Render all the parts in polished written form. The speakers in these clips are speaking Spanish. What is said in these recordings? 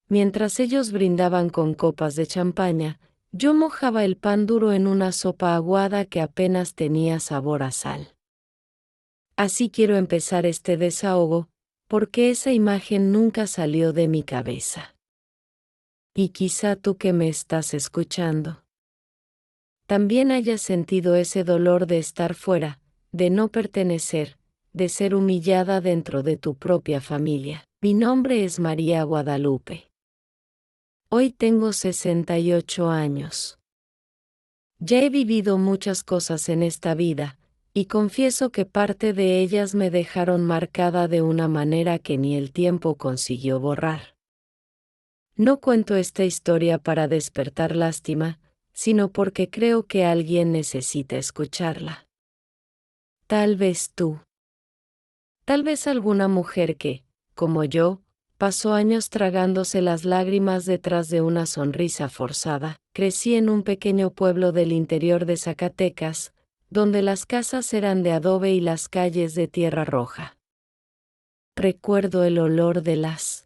Mientras ellos brindaban con copas de champaña, yo mojaba el pan duro en una sopa aguada que apenas tenía sabor a sal. Así quiero empezar este desahogo, porque esa imagen nunca salió de mi cabeza. Y quizá tú que me estás escuchando también hayas sentido ese dolor de estar fuera, de no pertenecer, de ser humillada dentro de tu propia familia. Mi nombre es María Guadalupe. Hoy tengo 68 años. Ya he vivido muchas cosas en esta vida, y confieso que parte de ellas me dejaron marcada de una manera que ni el tiempo consiguió borrar. No cuento esta historia para despertar lástima, sino porque creo que alguien necesita escucharla. Tal vez tú. Tal vez alguna mujer que, como yo, pasó años tragándose las lágrimas detrás de una sonrisa forzada. Crecí en un pequeño pueblo del interior de Zacatecas, donde las casas eran de adobe y las calles de tierra roja. Recuerdo el olor de las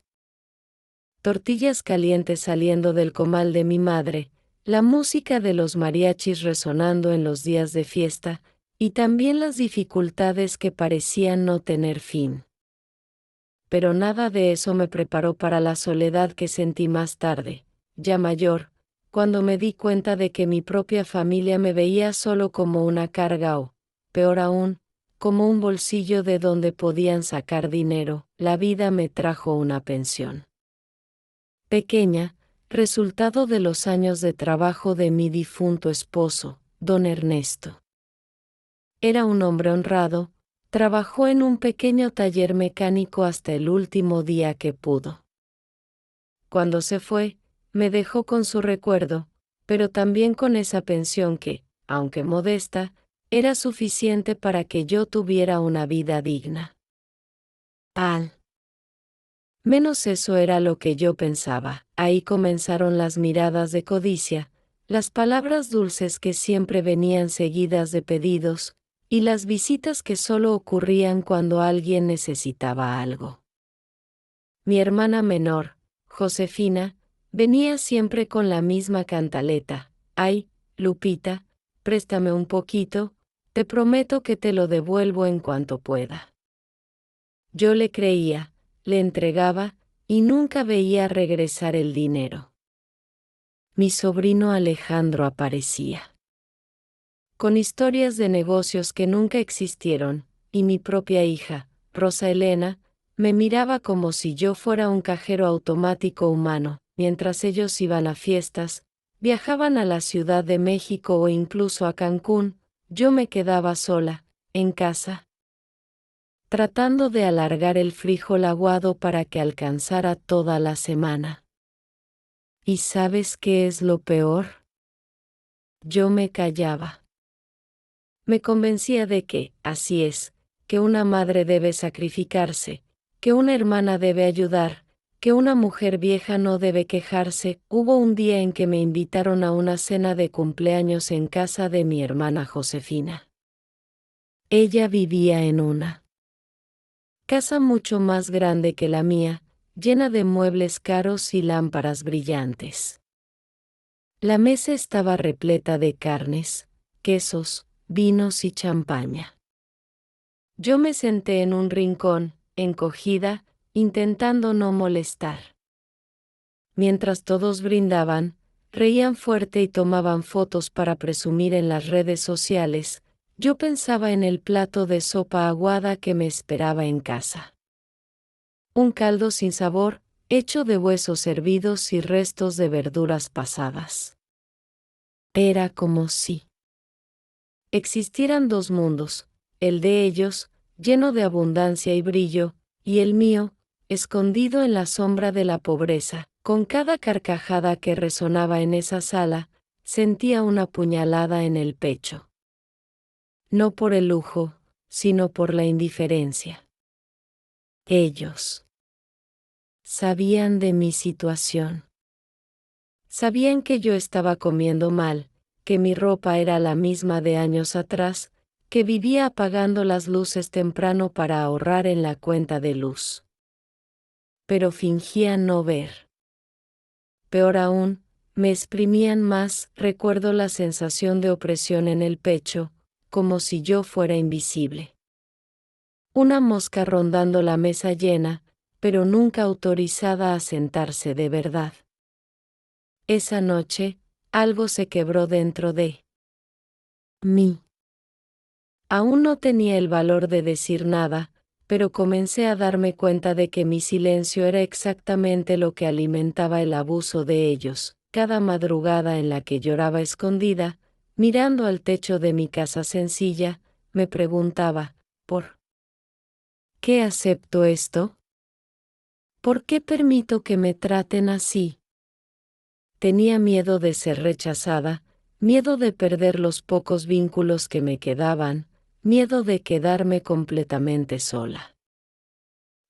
tortillas calientes saliendo del comal de mi madre, la música de los mariachis resonando en los días de fiesta, y también las dificultades que parecían no tener fin. Pero nada de eso me preparó para la soledad que sentí más tarde, ya mayor, cuando me di cuenta de que mi propia familia me veía solo como una carga o, peor aún, como un bolsillo de donde podían sacar dinero. La vida me trajo una pensión pequeña, resultado de los años de trabajo de mi difunto esposo, don Ernesto. Era un hombre honrado, trabajó en un pequeño taller mecánico hasta el último día que pudo. Cuando se fue, me dejó con su recuerdo, pero también con esa pensión que, aunque modesta, era suficiente para que yo tuviera una vida digna. Al menos eso era lo que yo pensaba. Ahí comenzaron las miradas de codicia, las palabras dulces que siempre venían seguidas de pedidos, y las visitas que solo ocurrían cuando alguien necesitaba algo. Mi hermana menor, Josefina, venía siempre con la misma cantaleta. Ay, Lupita, préstame un poquito, te prometo que te lo devuelvo en cuanto pueda. Yo le creía, le entregaba, y nunca veía regresar el dinero. Mi sobrino Alejandro aparecía con historias de negocios que nunca existieron, y mi propia hija, Rosa Elena, me miraba como si yo fuera un cajero automático humano. Mientras ellos iban a fiestas, viajaban a la Ciudad de México o incluso a Cancún, yo me quedaba sola, en casa, tratando de alargar el frijol aguado para que alcanzara toda la semana. ¿Y sabes qué es lo peor? Yo me callaba. Me convencía de que, así es, que una madre debe sacrificarse, que una hermana debe ayudar, que una mujer vieja no debe quejarse. Hubo un día en que me invitaron a una cena de cumpleaños en casa de mi hermana Josefina. Ella vivía en una casa mucho más grande que la mía, llena de muebles caros y lámparas brillantes. La mesa estaba repleta de carnes, quesos, vinos y champaña. Yo me senté en un rincón, encogida, intentando no molestar. Mientras todos brindaban, reían fuerte y tomaban fotos para presumir en las redes sociales, yo pensaba en el plato de sopa aguada que me esperaba en casa. Un caldo sin sabor, hecho de huesos hervidos y restos de verduras pasadas. Era como si existieran dos mundos, el de ellos, lleno de abundancia y brillo, y el mío, escondido en la sombra de la pobreza. Con cada carcajada que resonaba en esa sala, sentía una puñalada en el pecho. No por el lujo, sino por la indiferencia. Ellos sabían de mi situación. Sabían que yo estaba comiendo mal, que mi ropa era la misma de años atrás, que vivía apagando las luces temprano para ahorrar en la cuenta de luz. Pero fingían no ver. Peor aún, me exprimían más. Recuerdo la sensación de opresión en el pecho, como si yo fuera invisible. Una mosca rondando la mesa llena, pero nunca autorizada a sentarse de verdad. Esa noche, algo se quebró dentro de mí. Aún no tenía el valor de decir nada, pero comencé a darme cuenta de que mi silencio era exactamente lo que alimentaba el abuso de ellos. Cada madrugada en la que lloraba escondida, mirando al techo de mi casa sencilla, me preguntaba, ¿por qué acepto esto? ¿Por qué permito que me traten así? Tenía miedo de ser rechazada, miedo de perder los pocos vínculos que me quedaban, miedo de quedarme completamente sola.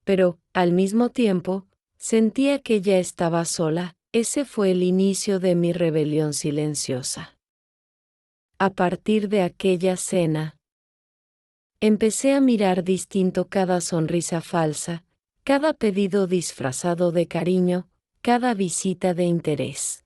Pero, al mismo tiempo, sentía que ya estaba sola. Ese fue el inicio de mi rebelión silenciosa. A partir de aquella cena, empecé a mirar distinto cada sonrisa falsa, cada pedido disfrazado de cariño, cada visita de interés.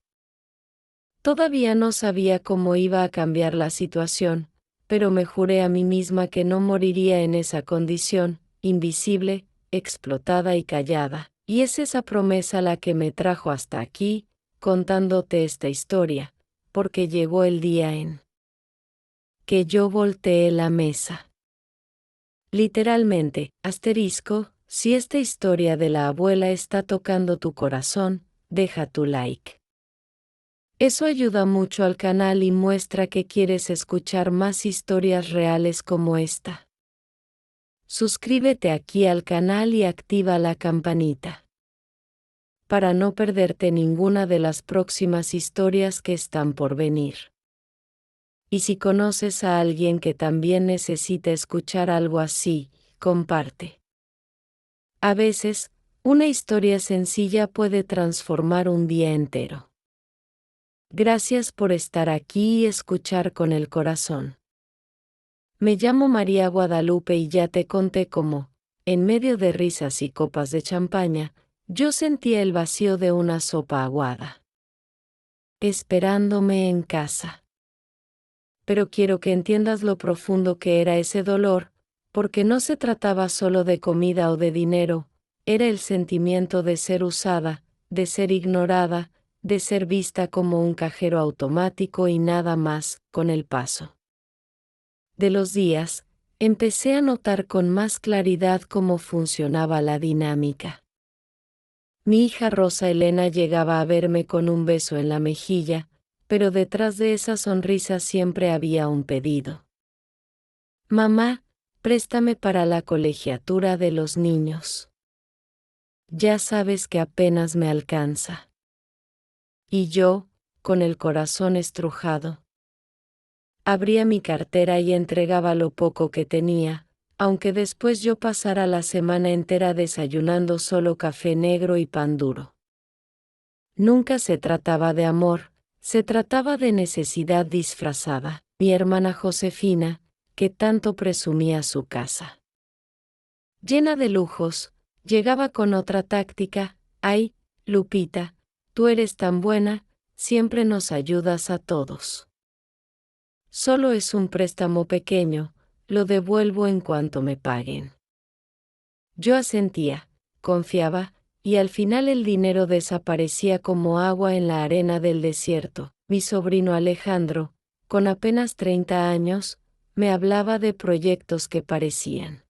Todavía no sabía cómo iba a cambiar la situación, pero me juré a mí misma que no moriría en esa condición, invisible, explotada y callada. Y es esa promesa la que me trajo hasta aquí, contándote esta historia, porque llegó el día en que yo volteé la mesa. Literalmente, asterisco, si esta historia de la abuela está tocando tu corazón, deja tu like. Eso ayuda mucho al canal y muestra que quieres escuchar más historias reales como esta. Suscríbete aquí al canal y activa la campanita para no perderte ninguna de las próximas historias que están por venir. Y si conoces a alguien que también necesita escuchar algo así, comparte. A veces, una historia sencilla puede transformar un día entero. Gracias por estar aquí y escuchar con el corazón. Me llamo María Guadalupe y ya te conté cómo, en medio de risas y copas de champaña, yo sentía el vacío de una sopa aguada, esperándome en casa. Pero quiero que entiendas lo profundo que era ese dolor, porque no se trataba solo de comida o de dinero, era el sentimiento de ser usada, de ser ignorada, de ser vista como un cajero automático y nada más. Con el paso de los días, empecé a notar con más claridad cómo funcionaba la dinámica. Mi hija Rosa Elena llegaba a verme con un beso en la mejilla, pero detrás de esa sonrisa siempre había un pedido. Mamá, préstame para la colegiatura de los niños. Ya sabes que apenas me alcanza. Y yo, con el corazón estrujado, abría mi cartera y entregaba lo poco que tenía, aunque después yo pasara la semana entera desayunando solo café negro y pan duro. Nunca se trataba de amor, se trataba de necesidad disfrazada. Mi hermana Josefina, que tanto presumía su casa llena de lujos, llegaba con otra táctica. Ay, Lupita, tú eres tan buena, siempre nos ayudas a todos. Solo es un préstamo pequeño, lo devuelvo en cuanto me paguen. Yo asentía, confiaba, y al final el dinero desaparecía como agua en la arena del desierto. Mi sobrino Alejandro, con apenas 30 años, me hablaba de proyectos que parecían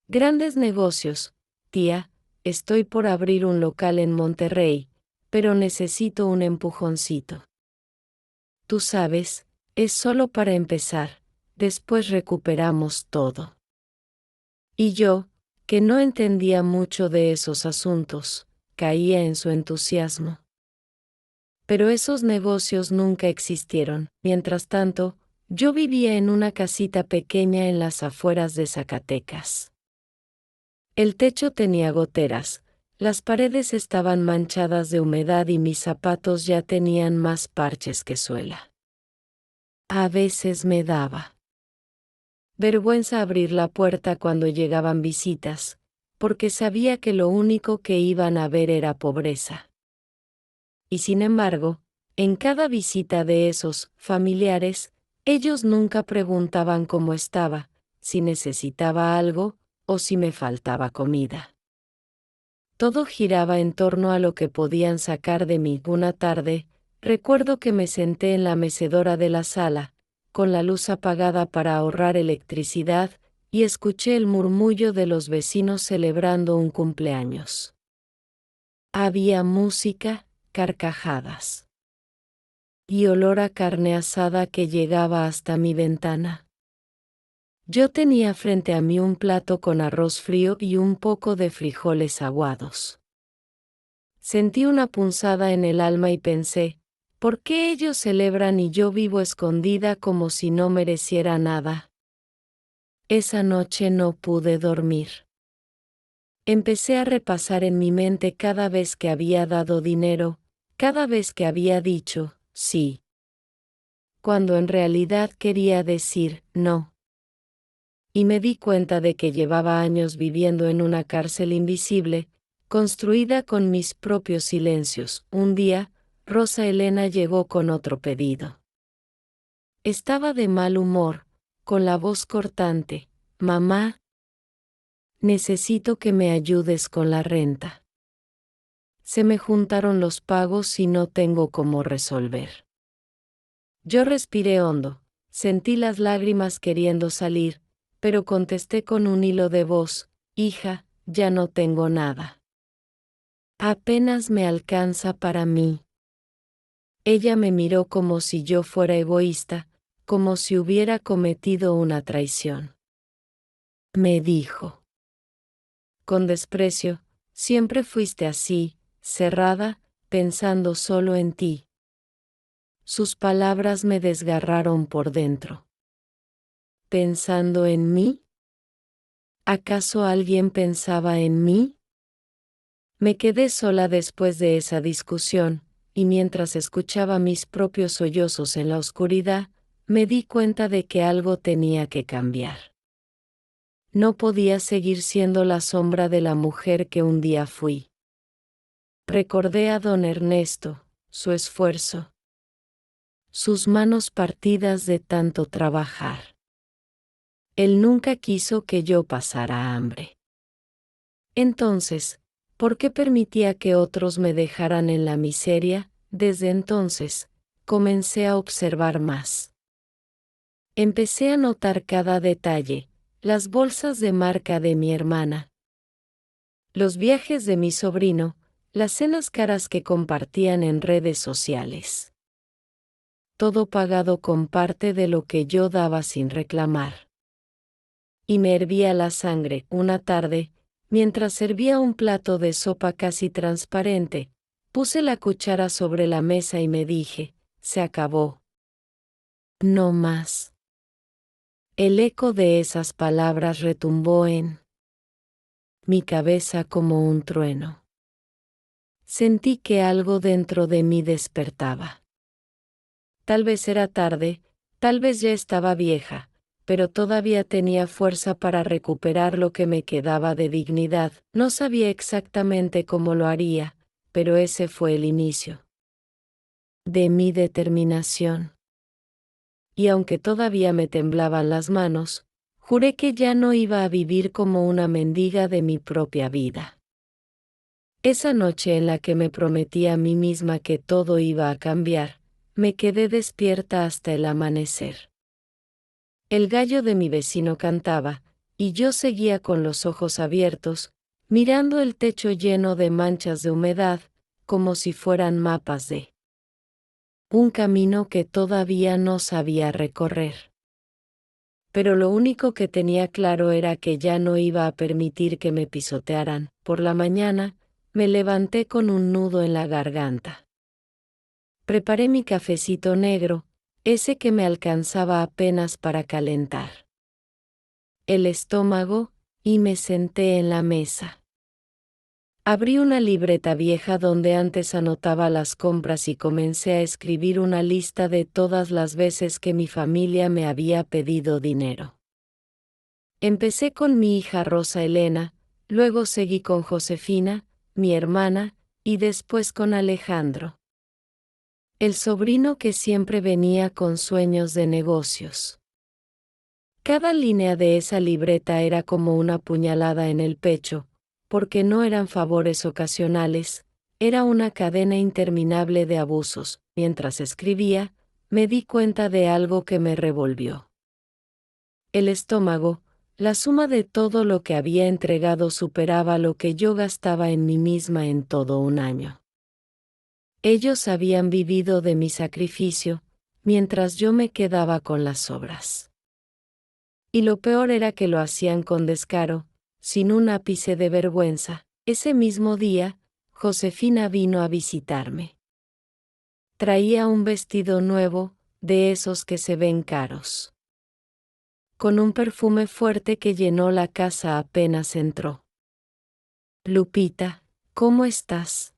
grandes negocios. Tía, estoy por abrir un local en Monterrey, pero necesito un empujoncito. Tú sabes, es solo para empezar, después recuperamos todo. Y yo, que no entendía mucho de esos asuntos, caía en su entusiasmo. Pero esos negocios nunca existieron. Mientras tanto, yo vivía en una casita pequeña en las afueras de Zacatecas. El techo tenía goteras, las paredes estaban manchadas de humedad y mis zapatos ya tenían más parches que suela. A veces me daba vergüenza abrir la puerta cuando llegaban visitas, porque sabía que lo único que iban a ver era pobreza. y sin embargo, en cada visita de esos familiares, ellos nunca preguntaban cómo estaba, si necesitaba algo, o si me faltaba comida. Todo giraba en torno a lo que podían sacar de mí. Una tarde, recuerdo que me senté en la mecedora de la sala, con la luz apagada para ahorrar electricidad, y escuché el murmullo de los vecinos celebrando un cumpleaños. Había música, carcajadas y olor a carne asada que llegaba hasta mi ventana. Yo tenía frente a mí un plato con arroz frío y un poco de frijoles aguados. Sentí una punzada en el alma y pensé, ¿por qué ellos celebran y yo vivo escondida como si no mereciera nada? Esa noche no pude dormir. Empecé a repasar en mi mente cada vez que había dado dinero, cada vez que había dicho, sí, cuando en realidad quería decir, no. Y me di cuenta de que llevaba años viviendo en una cárcel invisible, construida con mis propios silencios. Un día, Rosa Elena llegó con otro pedido. Estaba de mal humor, con la voz cortante. Mamá, necesito que me ayudes con la renta. Se me juntaron los pagos y no tengo cómo resolver. Yo respiré hondo, sentí las lágrimas queriendo salir, pero contesté con un hilo de voz, hija, ya no tengo nada. Apenas me alcanza para mí. Ella me miró como si yo fuera egoísta, como si hubiera cometido una traición. Me dijo, con desprecio, siempre fuiste así, cerrada, pensando solo en ti. Sus palabras me desgarraron por dentro. ¿Pensando en mí? ¿Acaso alguien pensaba en mí? Me quedé sola después de esa discusión, y mientras escuchaba mis propios sollozos en la oscuridad, me di cuenta de que algo tenía que cambiar. No podía seguir siendo la sombra de la mujer que un día fui. Recordé a don Ernesto, su esfuerzo, sus manos partidas de tanto trabajar. Él nunca quiso que yo pasara hambre. Entonces, ¿por qué permitía que otros me dejaran en la miseria? Desde entonces, comencé a observar más. Empecé a notar cada detalle, las bolsas de marca de mi hermana, los viajes de mi sobrino, las cenas caras que compartían en redes sociales. Todo pagado con parte de lo que yo daba sin reclamar. Y me hervía la sangre. Una tarde, mientras servía un plato de sopa casi transparente, puse la cuchara sobre la mesa y me dije, se acabó. No más. El eco de esas palabras retumbó en mi cabeza como un trueno. Sentí que algo dentro de mí despertaba. Tal vez era tarde, tal vez ya estaba vieja, pero todavía tenía fuerza para recuperar lo que me quedaba de dignidad. No sabía exactamente cómo lo haría, pero ese fue el inicio de mi determinación. Y aunque todavía me temblaban las manos, juré que ya no iba a vivir como una mendiga de mi propia vida. Esa noche en la que me prometí a mí misma que todo iba a cambiar, me quedé despierta hasta el amanecer. El gallo de mi vecino cantaba, y yo seguía con los ojos abiertos, mirando el techo lleno de manchas de humedad, como si fueran mapas de un camino que todavía no sabía recorrer. Pero lo único que tenía claro era que ya no iba a permitir que me pisotearan. Por la mañana, me levanté con un nudo en la garganta. Preparé mi cafecito negro, ese que me alcanzaba apenas para calentar el estómago, y me senté en la mesa. Abrí una libreta vieja donde antes anotaba las compras y comencé a escribir una lista de todas las veces que mi familia me había pedido dinero. Empecé con mi hija Rosa Elena, luego seguí con Josefina, mi hermana, y después con Alejandro. El sobrino que siempre venía con sueños de negocios. Cada línea de esa libreta era como una puñalada en el pecho, porque no eran favores ocasionales, era una cadena interminable de abusos. Mientras escribía, me di cuenta de algo que me revolvió. El estómago, la suma de todo lo que había entregado superaba lo que yo gastaba en mí misma en todo un año. Ellos habían vivido de mi sacrificio, mientras yo me quedaba con las sobras. Y lo peor era que lo hacían con descaro, sin un ápice de vergüenza. Ese mismo día, Josefina vino a visitarme. Traía un vestido nuevo, de esos que se ven caros. Con un perfume fuerte que llenó la casa apenas entró. Lupita, ¿cómo estás?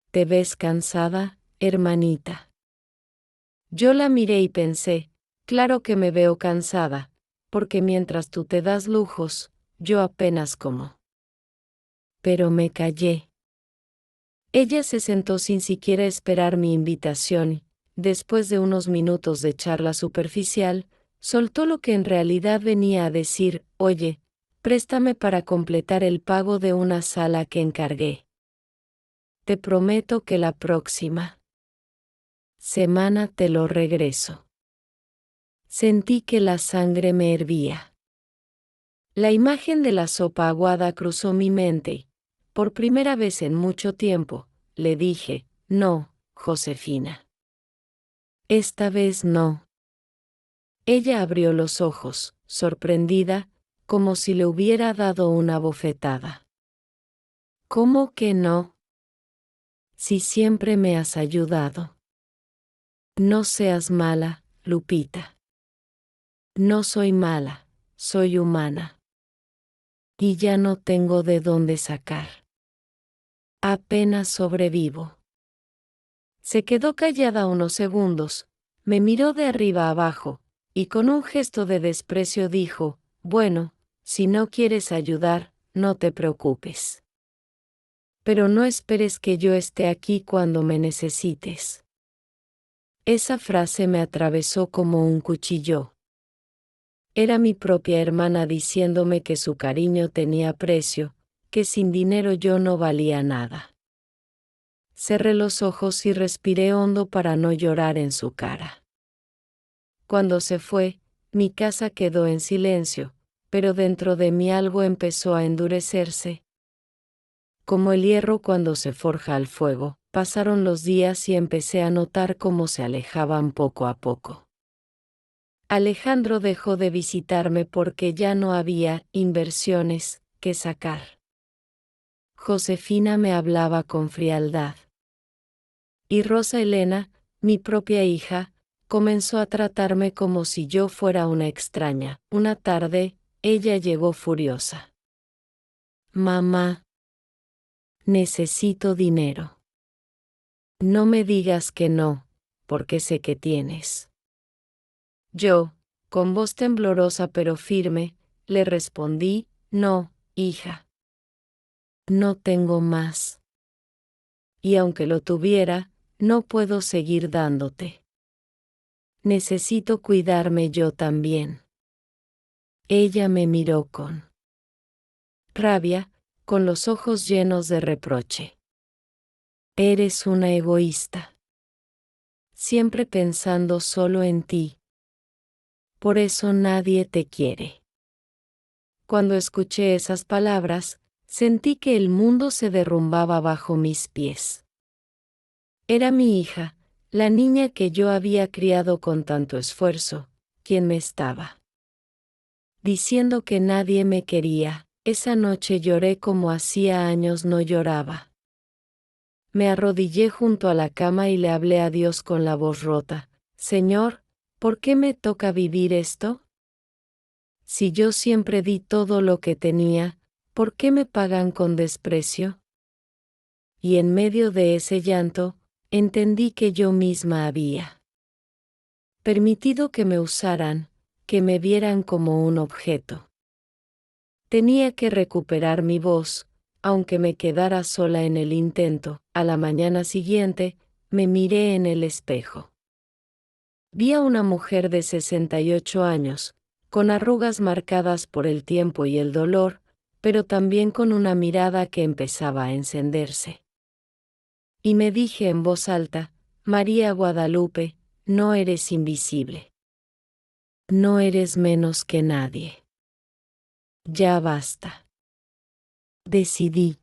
¿Te ves cansada, hermanita? Yo la miré y pensé, claro que me veo cansada, porque mientras tú te das lujos, yo apenas como. Pero me callé. Ella se sentó sin siquiera esperar mi invitación y, después de unos minutos de charla superficial, soltó lo que en realidad venía a decir: oye, préstame para completar el pago de una sala que encargué. Te prometo que la próxima semana te lo regreso. Sentí que la sangre me hervía. La imagen de la sopa aguada cruzó mi mente y, por primera vez en mucho tiempo, le dije: no, Josefina. Esta vez no. Ella abrió los ojos, sorprendida, como si le hubiera dado una bofetada. ¿Cómo que no? Si siempre me has ayudado. No seas mala, Lupita. No soy mala, soy humana. Y ya no tengo de dónde sacar. Apenas sobrevivo. Se quedó callada unos segundos, me miró de arriba abajo, y con un gesto de desprecio dijo: bueno, si no quieres ayudar, no te preocupes. Pero no esperes que yo esté aquí cuando me necesites. Esa frase me atravesó como un cuchillo. Era mi propia hermana diciéndome que su cariño tenía precio, que sin dinero yo no valía nada. Cerré los ojos y respiré hondo para no llorar en su cara. Cuando se fue, mi casa quedó en silencio, pero dentro de mí algo empezó a endurecerse. Como el hierro cuando se forja al fuego, pasaron los días y empecé a notar cómo se alejaban poco a poco. Alejandro dejó de visitarme porque ya no había inversiones que sacar. Josefina me hablaba con frialdad. Y Rosa Elena, mi propia hija, comenzó a tratarme como si yo fuera una extraña. Una tarde, ella llegó furiosa. Mamá, necesito dinero. No me digas que no, porque sé que tienes. Yo, con voz temblorosa pero firme, le respondí: no, hija. No tengo más. Y aunque lo tuviera, no puedo seguir dándote. Necesito cuidarme yo también. Ella me miró con rabia, con los ojos llenos de reproche. Eres una egoísta. Siempre pensando solo en ti. Por eso nadie te quiere. Cuando escuché esas palabras, sentí que el mundo se derrumbaba bajo mis pies. Era mi hija, la niña que yo había criado con tanto esfuerzo, quien me estaba diciendo que nadie me quería. Esa noche lloré como hacía años no lloraba. Me arrodillé junto a la cama y le hablé a Dios con la voz rota: Señor, ¿por qué me toca vivir esto? Si yo siempre di todo lo que tenía, ¿por qué me pagan con desprecio? Y en medio de ese llanto, entendí que yo misma había permitido que me usaran, que me vieran como un objeto. Tenía que recuperar mi voz, aunque me quedara sola en el intento. A la mañana siguiente, me miré en el espejo. Vi a una mujer de 68 años, con arrugas marcadas por el tiempo y el dolor, pero también con una mirada que empezaba a encenderse. Y me dije en voz alta: María Guadalupe, no eres invisible. No eres menos que nadie. Ya basta. Decidí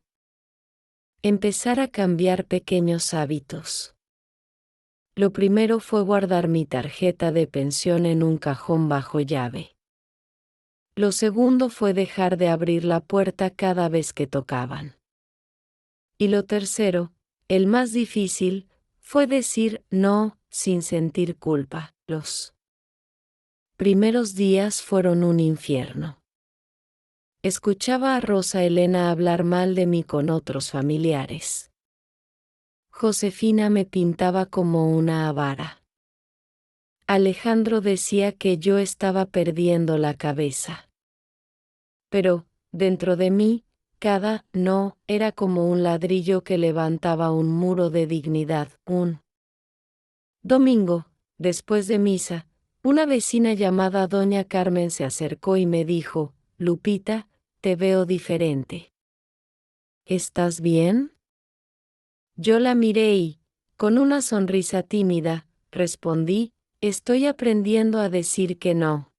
empezar a cambiar pequeños hábitos. Lo primero fue guardar mi tarjeta de pensión en un cajón bajo llave. Lo segundo fue dejar de abrir la puerta cada vez que tocaban. Y lo tercero, el más difícil, fue decir no sin sentir culpa. Los primeros días fueron un infierno. Escuchaba a Rosa Elena hablar mal de mí con otros familiares. Josefina me pintaba como una avara. Alejandro decía que yo estaba perdiendo la cabeza. Pero, dentro de mí, cada no era como un ladrillo que levantaba un muro de dignidad. Un domingo, después de misa, una vecina llamada Doña Carmen se acercó y me dijo: Lupita, te veo diferente. ¿Estás bien? Yo la miré y, con una sonrisa tímida, respondí: estoy aprendiendo a decir que no.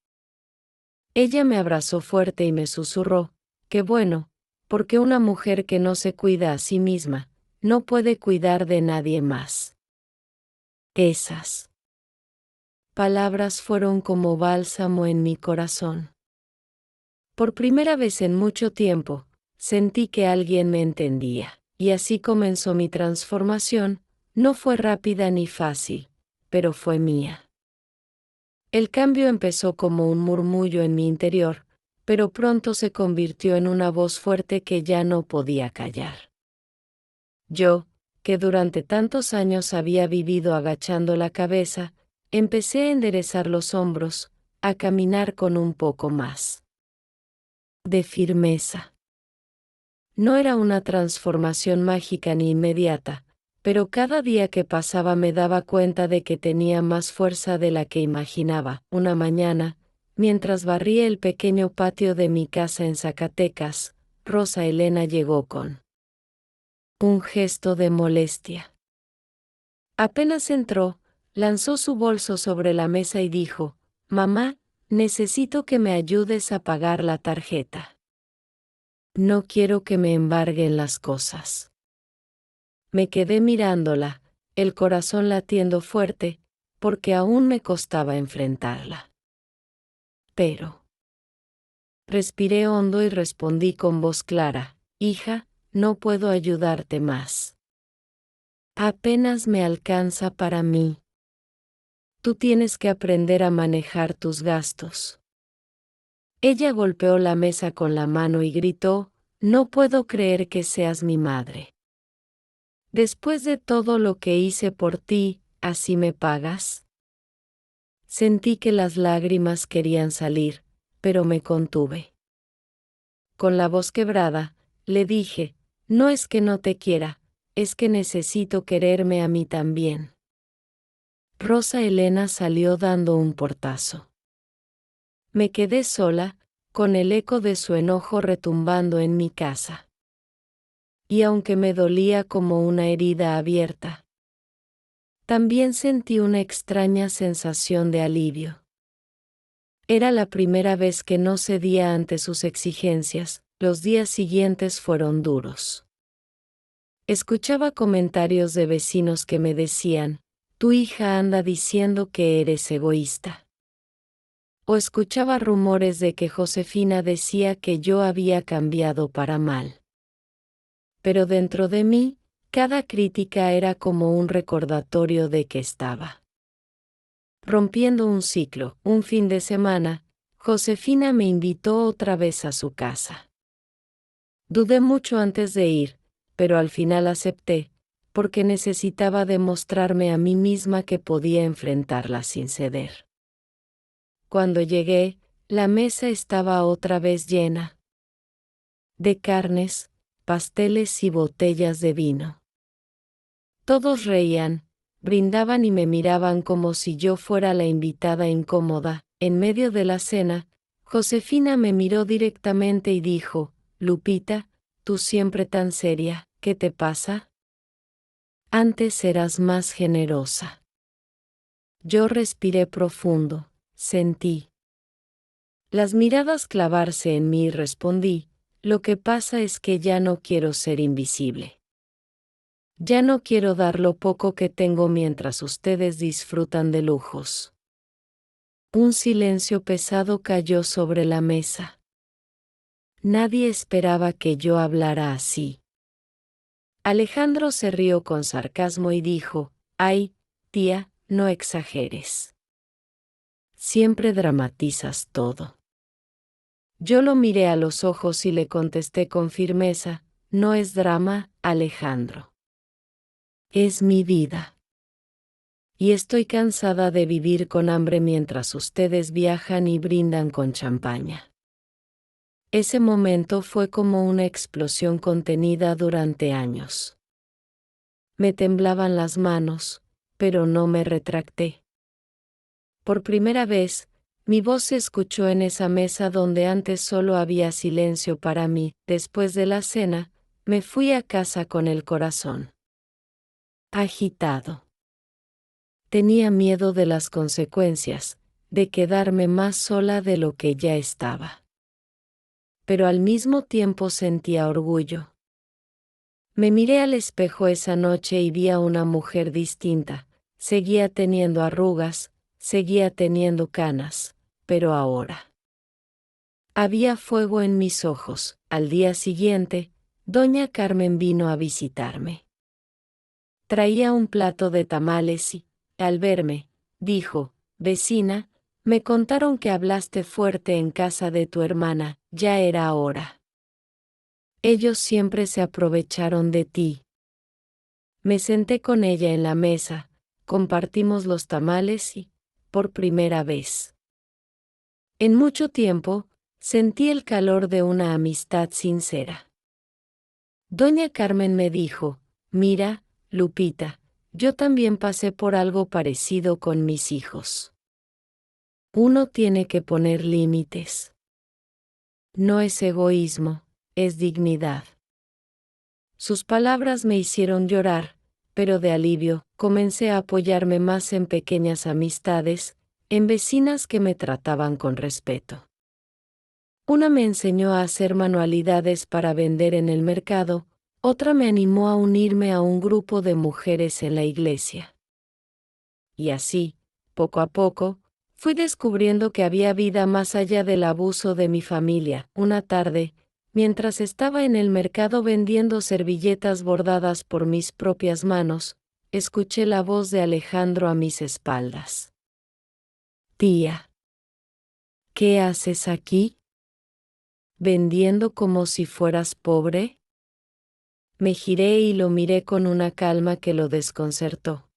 Ella me abrazó fuerte y me susurró: qué bueno, porque una mujer que no se cuida a sí misma, no puede cuidar de nadie más. Esas palabras fueron como bálsamo en mi corazón. Por primera vez en mucho tiempo, sentí que alguien me entendía, y así comenzó mi transformación. No fue rápida ni fácil, pero fue mía. El cambio empezó como un murmullo en mi interior, pero pronto se convirtió en una voz fuerte que ya no podía callar. Yo, que durante tantos años había vivido agachando la cabeza, empecé a enderezar los hombros, a caminar con un poco más de firmeza. No era una transformación mágica ni inmediata, pero cada día que pasaba me daba cuenta de que tenía más fuerza de la que imaginaba. Una mañana, mientras barría el pequeño patio de mi casa en Zacatecas, Rosa Elena llegó con un gesto de molestia. Apenas entró, lanzó su bolso sobre la mesa y dijo: Mamá, necesito que me ayudes a pagar la tarjeta. No quiero que me embarguen las cosas. Me quedé mirándola, el corazón latiendo fuerte, porque aún me costaba enfrentarla. Pero respiré hondo y respondí con voz clara: hija, no puedo ayudarte más. Apenas me alcanza para mí. Tú tienes que aprender a manejar tus gastos. Ella golpeó la mesa con la mano y gritó: no puedo creer que seas mi madre. Después de todo lo que hice por ti, ¿así me pagas? Sentí que las lágrimas querían salir, pero me contuve. Con la voz quebrada, le dije: no es que no te quiera, es que necesito quererme a mí también. Rosa Elena salió dando un portazo. Me quedé sola, con el eco de su enojo retumbando en mi casa. Y aunque me dolía como una herida abierta, también sentí una extraña sensación de alivio. Era la primera vez que no cedía ante sus exigencias. Los días siguientes fueron duros. Escuchaba comentarios de vecinos que me decían: tu hija anda diciendo que eres egoísta. O escuchaba rumores de que Josefina decía que yo había cambiado para mal. Pero dentro de mí, cada crítica era como un recordatorio de que estaba rompiendo un ciclo. Un fin de semana, Josefina me invitó otra vez a su casa. Dudé mucho antes de ir, pero al final acepté, porque necesitaba demostrarme a mí misma que podía enfrentarla sin ceder. Cuando llegué, la mesa estaba otra vez llena de carnes, pasteles y botellas de vino. Todos reían, brindaban y me miraban como si yo fuera la invitada incómoda. En medio de la cena, Josefina me miró directamente y dijo: Lupita, tú siempre tan seria, ¿qué te pasa? Antes eras más generosa. Yo respiré profundo, sentí las miradas clavarse en mí y respondí: lo que pasa es que ya no quiero ser invisible. Ya no quiero dar lo poco que tengo mientras ustedes disfrutan de lujos. Un silencio pesado cayó sobre la mesa. Nadie esperaba que yo hablara así. Alejandro se rió con sarcasmo y dijo: ay, tía, no exageres. Siempre dramatizas todo. Yo lo miré a los ojos y le contesté con firmeza: no es drama, Alejandro. Es mi vida. Y estoy cansada de vivir con hambre mientras ustedes viajan y brindan con champaña. Ese momento fue como una explosión contenida durante años. Me temblaban las manos, pero no me retracté. Por primera vez, mi voz se escuchó en esa mesa donde antes solo había silencio para mí. Después de la cena, me fui a casa con el corazón agitado. Tenía miedo de las consecuencias, de quedarme más sola de lo que ya estaba. Pero al mismo tiempo sentía orgullo. Me miré al espejo esa noche y vi a una mujer distinta. Seguía teniendo arrugas, seguía teniendo canas, pero ahora había fuego en mis ojos. Al día siguiente, doña Carmen vino a visitarme. Traía un plato de tamales y, al verme, dijo: vecina, me contaron que hablaste fuerte en casa de tu hermana, ya era hora. Ellos siempre se aprovecharon de ti. Me senté con ella en la mesa, compartimos los tamales y, por primera vez en mucho tiempo, sentí el calor de una amistad sincera. Doña Carmen me dijo: mira, Lupita, yo también pasé por algo parecido con mis hijos. Uno tiene que poner límites. No es egoísmo, es dignidad. Sus palabras me hicieron llorar, pero de alivio, comencé a apoyarme más en pequeñas amistades, en vecinas que me trataban con respeto. Una me enseñó a hacer manualidades para vender en el mercado, otra me animó a unirme a un grupo de mujeres en la iglesia. Y así, poco a poco, fui descubriendo que había vida más allá del abuso de mi familia. Una tarde, mientras estaba en el mercado vendiendo servilletas bordadas por mis propias manos, escuché la voz de Alejandro a mis espaldas. Tía, ¿qué haces aquí? ¿Vendiendo como si fueras pobre? Me giré y lo miré con una calma que lo desconcertó.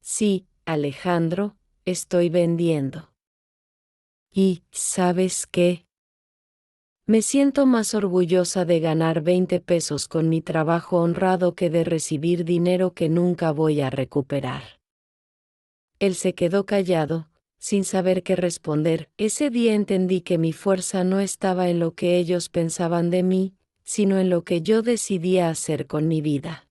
Sí, Alejandro, estoy vendiendo. ¿Y sabes qué? Me siento más orgullosa de ganar 20 pesos con mi trabajo honrado que de recibir dinero que nunca voy a recuperar. Él se quedó callado, sin saber qué responder. Ese día entendí que mi fuerza no estaba en lo que ellos pensaban de mí, sino en lo que yo decidía hacer con mi vida.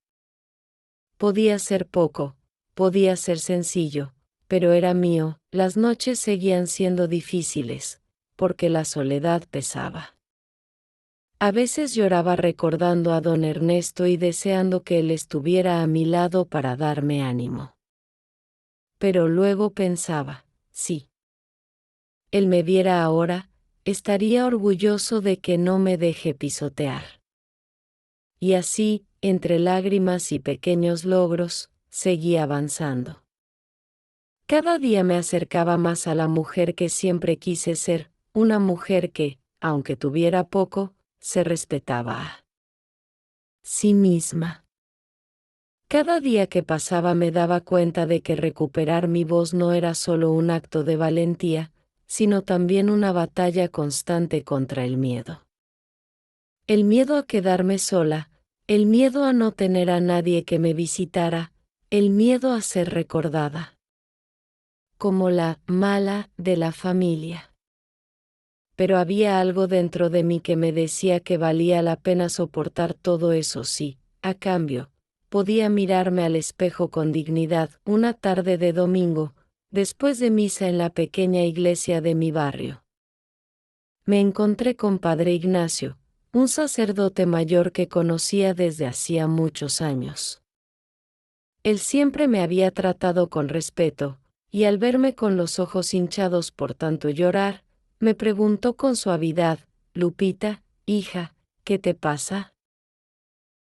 Podía ser poco, podía ser sencillo, pero era mío. Las noches seguían siendo difíciles, porque la soledad pesaba. A veces lloraba recordando a don Ernesto y deseando que él estuviera a mi lado para darme ánimo. Pero luego pensaba: si él me viera ahora, estaría orgulloso de que no me deje pisotear. Y así, entre lágrimas y pequeños logros, seguí avanzando. Cada día me acercaba más a la mujer que siempre quise ser, una mujer que, aunque tuviera poco, se respetaba a sí misma. Cada día que pasaba me daba cuenta de que recuperar mi voz no era solo un acto de valentía, sino también una batalla constante contra el miedo. El miedo a quedarme sola, el miedo a no tener a nadie que me visitara, El miedo a ser recordada. Como la mala de la familia. Pero había algo dentro de mí que me decía que valía la pena soportar todo eso si, a cambio, podía mirarme al espejo con dignidad una tarde de domingo, después de misa en la pequeña iglesia de mi barrio. Me encontré con Padre Ignacio, un sacerdote mayor que conocía desde hacía muchos años. Él siempre me había tratado con respeto, y al verme con los ojos hinchados por tanto llorar, me preguntó con suavidad: Lupita, hija, ¿qué te pasa?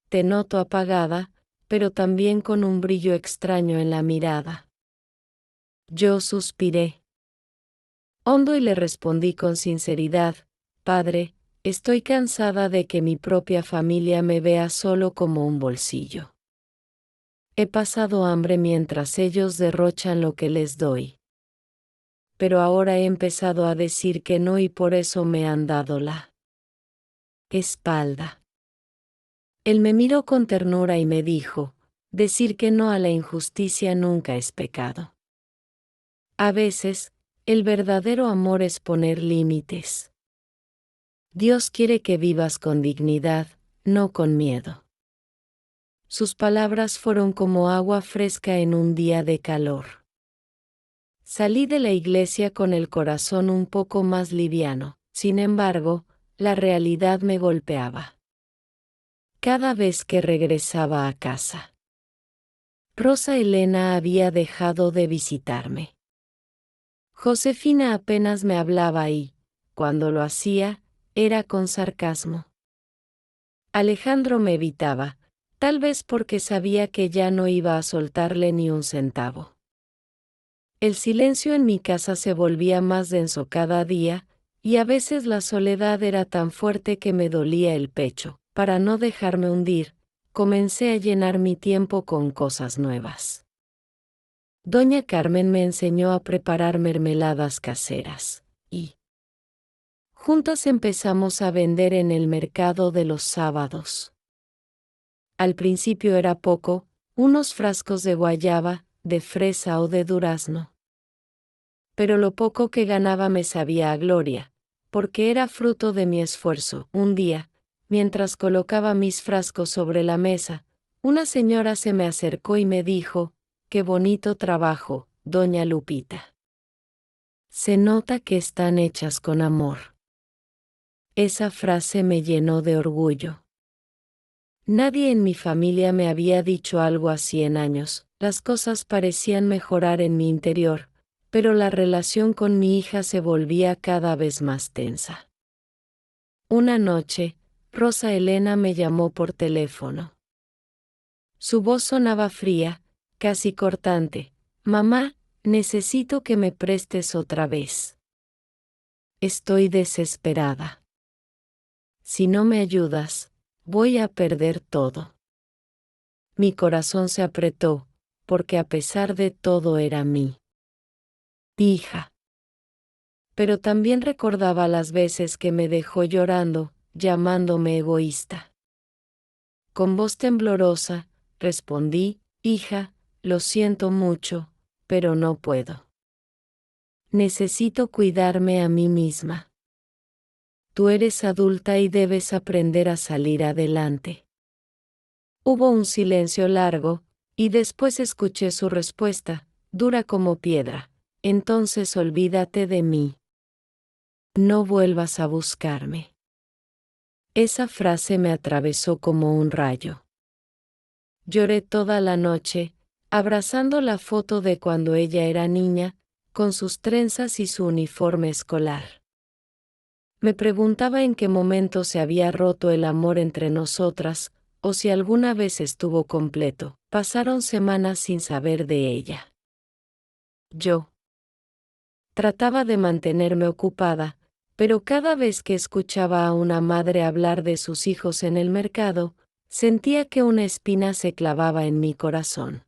Te noto apagada, pero también con un brillo extraño en la mirada. Yo suspiré hondo y le respondí con sinceridad: Padre, estoy cansada de que mi propia familia me vea solo como un bolsillo. He pasado hambre mientras ellos derrochan lo que les doy. Pero ahora he empezado a decir que no y por eso me han dado la espalda. Él me miró con ternura y me dijo: decir que no a la injusticia nunca es pecado. A veces, el verdadero amor es poner límites. Dios quiere que vivas con dignidad, no con miedo. Sus palabras fueron como agua fresca en un día de calor. Salí de la iglesia con el corazón un poco más liviano, sin embargo, la realidad me golpeaba. Cada vez que regresaba a casa, Rosa Elena había dejado de visitarme. Josefina apenas me hablaba y, cuando lo hacía, era con sarcasmo. Alejandro me evitaba, tal vez porque sabía que ya no iba a soltarle ni un centavo. El silencio en mi casa se volvía más denso cada día, y a veces la soledad era tan fuerte que me dolía el pecho. Para no dejarme hundir, comencé a llenar mi tiempo con cosas nuevas. Doña Carmen me enseñó a preparar mermeladas caseras, y juntas empezamos a vender en el mercado de los sábados. Al principio era poco, unos frascos de guayaba, de fresa o de durazno. Pero lo poco que ganaba me sabía a gloria, porque era fruto de mi esfuerzo. Un día, mientras colocaba mis frascos sobre la mesa, una señora se me acercó y me dijo: «Qué bonito trabajo, doña Lupita. Se nota que están hechas con amor». Esa frase me llenó de orgullo. Nadie en mi familia me había dicho algo así en años. Las cosas parecían mejorar en mi interior, pero la relación con mi hija se volvía cada vez más tensa. Una noche, Rosa Elena me llamó por teléfono. Su voz sonaba fría, casi cortante. «Mamá, necesito que me prestes otra vez. Estoy desesperada. Si no me ayudas, voy a perder todo». Mi corazón se apretó, porque a pesar de todo era mi hija. Pero también recordaba las veces que me dejó llorando, llamándome egoísta. Con voz temblorosa, respondí: «Hija, lo siento mucho, pero no puedo. Necesito cuidarme a mí misma. Tú eres adulta y debes aprender a salir adelante». Hubo un silencio largo, y después escuché su respuesta, dura como piedra: «Entonces olvídate de mí. No vuelvas a buscarme». Esa frase me atravesó como un rayo. Lloré toda la noche, abrazando la foto de cuando ella era niña, con sus trenzas y su uniforme escolar. Me preguntaba en qué momento se había roto el amor entre nosotras, o si alguna vez estuvo completo. Pasaron semanas sin saber de ella. Yo trataba de mantenerme ocupada, pero cada vez que escuchaba a una madre hablar de sus hijos en el mercado, sentía que una espina se clavaba en mi corazón.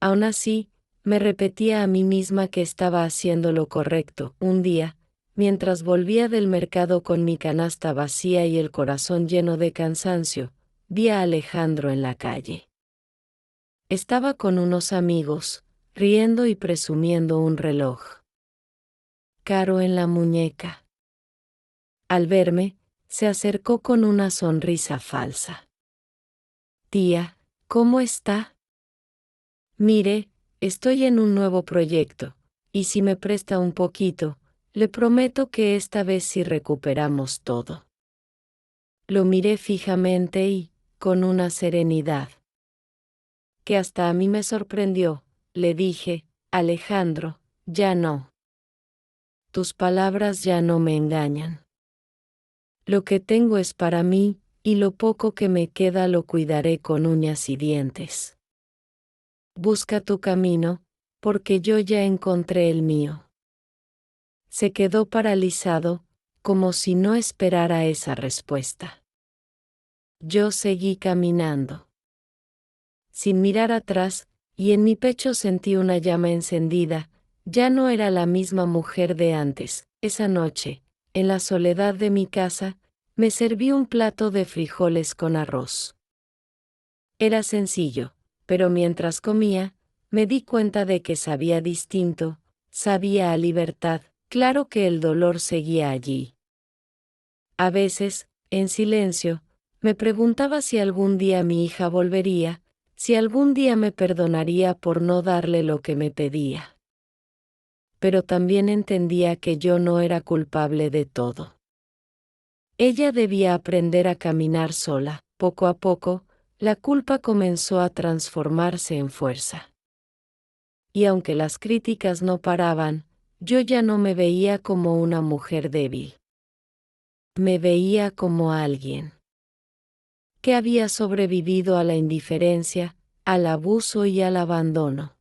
Aún así, me repetía a mí misma que estaba haciendo lo correcto. Un día, mientras volvía del mercado con mi canasta vacía y el corazón lleno de cansancio, vi a Alejandro en la calle. Estaba con unos amigos, riendo y presumiendo un reloj caro en la muñeca. Al verme, se acercó con una sonrisa falsa. Tía, ¿cómo está? Mire, estoy en un nuevo proyecto, y si me presta un poquito, le prometo que esta vez sí recuperamos todo. Lo miré fijamente y, con una serenidad que hasta a mí me sorprendió, le dije, Alejandro, ya no. Tus palabras ya no me engañan. Lo que tengo es para mí, y lo poco que me queda lo cuidaré con uñas y dientes. Busca tu camino, porque yo ya encontré el mío. Se quedó paralizado, como si no esperara esa respuesta. Yo seguí caminando, sin mirar atrás, y en mi pecho sentí una llama encendida. Ya no era la misma mujer de antes. Esa noche, en la soledad de mi casa, me serví un plato de frijoles con arroz. Era sencillo, pero mientras comía, me di cuenta de que sabía distinto, sabía a libertad. Claro que el dolor seguía allí. A veces, en silencio, me preguntaba si algún día mi hija volvería, si algún día me perdonaría por no darle lo que me pedía. Pero también entendía que yo no era culpable de todo. Ella debía aprender a caminar sola. Poco a poco, la culpa comenzó a transformarse en fuerza. Y aunque las críticas no paraban, yo ya no me veía como una mujer débil. Me veía como alguien que había sobrevivido a la indiferencia, al abuso y al abandono.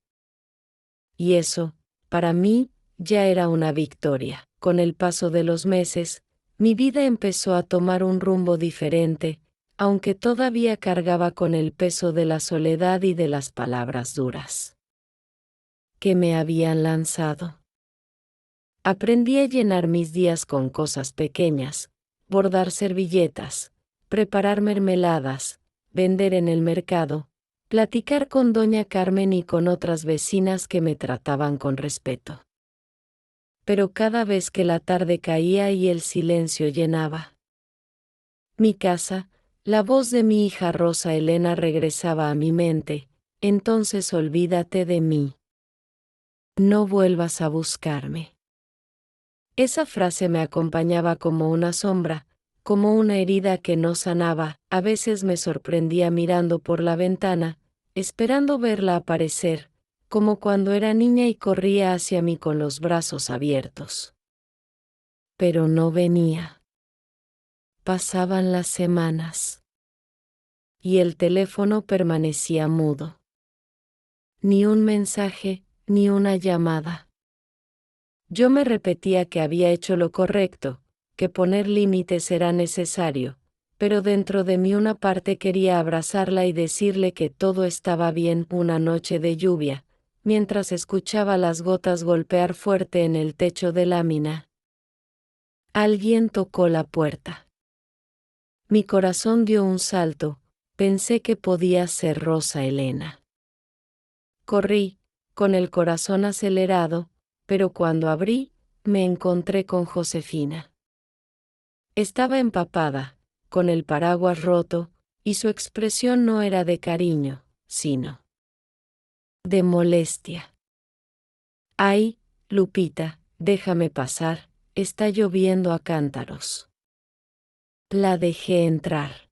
Y eso, para mí, ya era una victoria. Con el paso de los meses, mi vida empezó a tomar un rumbo diferente, aunque todavía cargaba con el peso de la soledad y de las palabras duras que me habían lanzado. Aprendí a llenar mis días con cosas pequeñas, bordar servilletas, preparar mermeladas, vender en el mercado, platicar con doña Carmen y con otras vecinas que me trataban con respeto. Pero cada vez que la tarde caía y el silencio llenaba mi casa, la voz de mi hija Rosa Elena regresaba a mi mente. Entonces olvídate de mí. No vuelvas a buscarme. Esa frase me acompañaba como una sombra, como una herida que no sanaba. A veces me sorprendía mirando por la ventana, esperando verla aparecer, como cuando era niña y corría hacia mí con los brazos abiertos. Pero no venía. Pasaban las semanas. Y el teléfono permanecía mudo. Ni un mensaje, ni una llamada. Yo me repetía que había hecho lo correcto, que poner límites era necesario, pero dentro de mí una parte quería abrazarla y decirle que todo estaba bien. Una noche de lluvia, mientras escuchaba las gotas golpear fuerte en el techo de lámina, alguien tocó la puerta. Mi corazón dio un salto, pensé que podía ser Rosa Elena. Corrí, con el corazón acelerado, pero cuando abrí, me encontré con Josefina. Estaba empapada, con el paraguas roto, y su expresión no era de cariño, sino de molestia. Ay, Lupita, déjame pasar, está lloviendo a cántaros. La dejé entrar.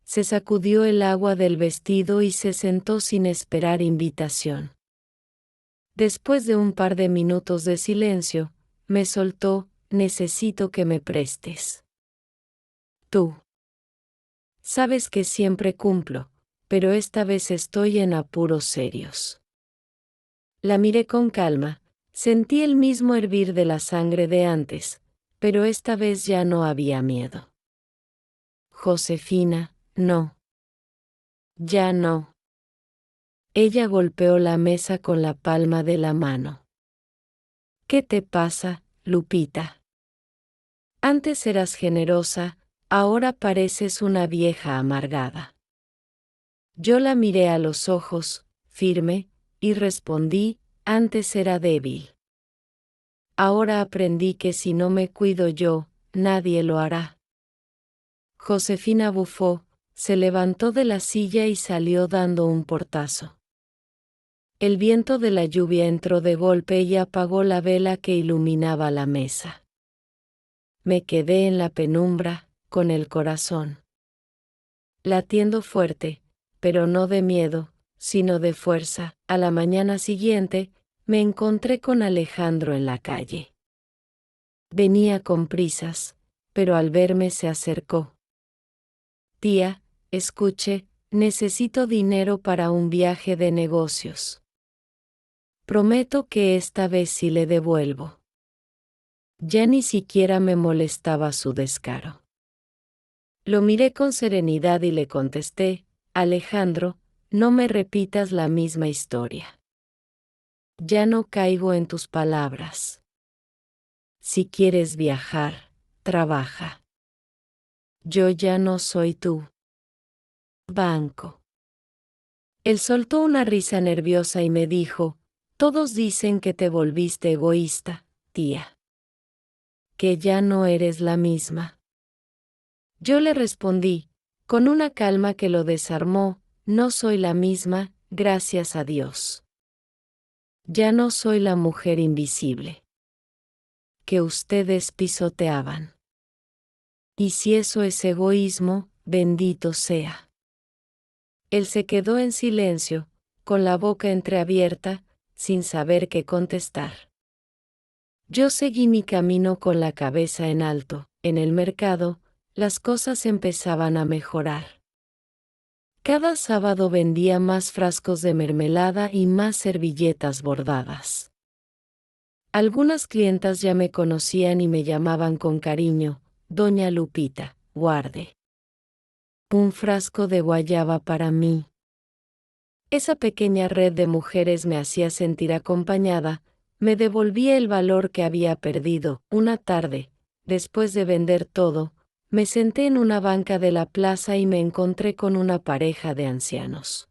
Se sacudió el agua del vestido y se sentó sin esperar invitación. Después de un par de minutos de silencio, me soltó, necesito que me prestes. Tú. Sabes que siempre cumplo, pero esta vez estoy en apuros serios. La miré con calma, sentí el mismo hervir de la sangre de antes, pero esta vez ya no había miedo. Josefina, no. Ya no. Ella golpeó la mesa con la palma de la mano. ¿Qué te pasa, Lupita? Antes eras generosa, ahora pareces una vieja amargada. Yo la miré a los ojos, firme, y respondí, antes era débil. Ahora aprendí que si no me cuido yo, nadie lo hará. Josefina bufó, se levantó de la silla y salió dando un portazo. El viento de la lluvia entró de golpe y apagó la vela que iluminaba la mesa. Me quedé en la penumbra, con el corazón latiendo fuerte, pero no de miedo, sino de fuerza. A la mañana siguiente, me encontré con Alejandro en la calle. Venía con prisas, pero al verme se acercó. Tía, escuche, necesito dinero para un viaje de negocios. Prometo que esta vez sí le devuelvo. Ya ni siquiera me molestaba su descaro. Lo miré con serenidad y le contesté, Alejandro, no me repitas la misma historia. Ya no caigo en tus palabras. Si quieres viajar, trabaja. Yo ya no soy tú. Banco. Él soltó una risa nerviosa y me dijo, todos dicen que te volviste egoísta, tía. Que ya no eres la misma. Yo le respondí, con una calma que lo desarmó, no soy la misma, gracias a Dios. Ya no soy la mujer invisible que ustedes pisoteaban. Y si eso es egoísmo, bendito sea. Él se quedó en silencio, con la boca entreabierta, sin saber qué contestar. Yo seguí mi camino con la cabeza en alto. En el mercado, las cosas empezaban a mejorar. Cada sábado vendía más frascos de mermelada y más servilletas bordadas. Algunas clientas ya me conocían y me llamaban con cariño, Doña Lupita, guarde un frasco de guayaba para mí. Esa pequeña red de mujeres me hacía sentir acompañada, me devolvía el valor que había perdido. Una tarde, después de vender todo, me senté en una banca de la plaza y me encontré con una pareja de ancianos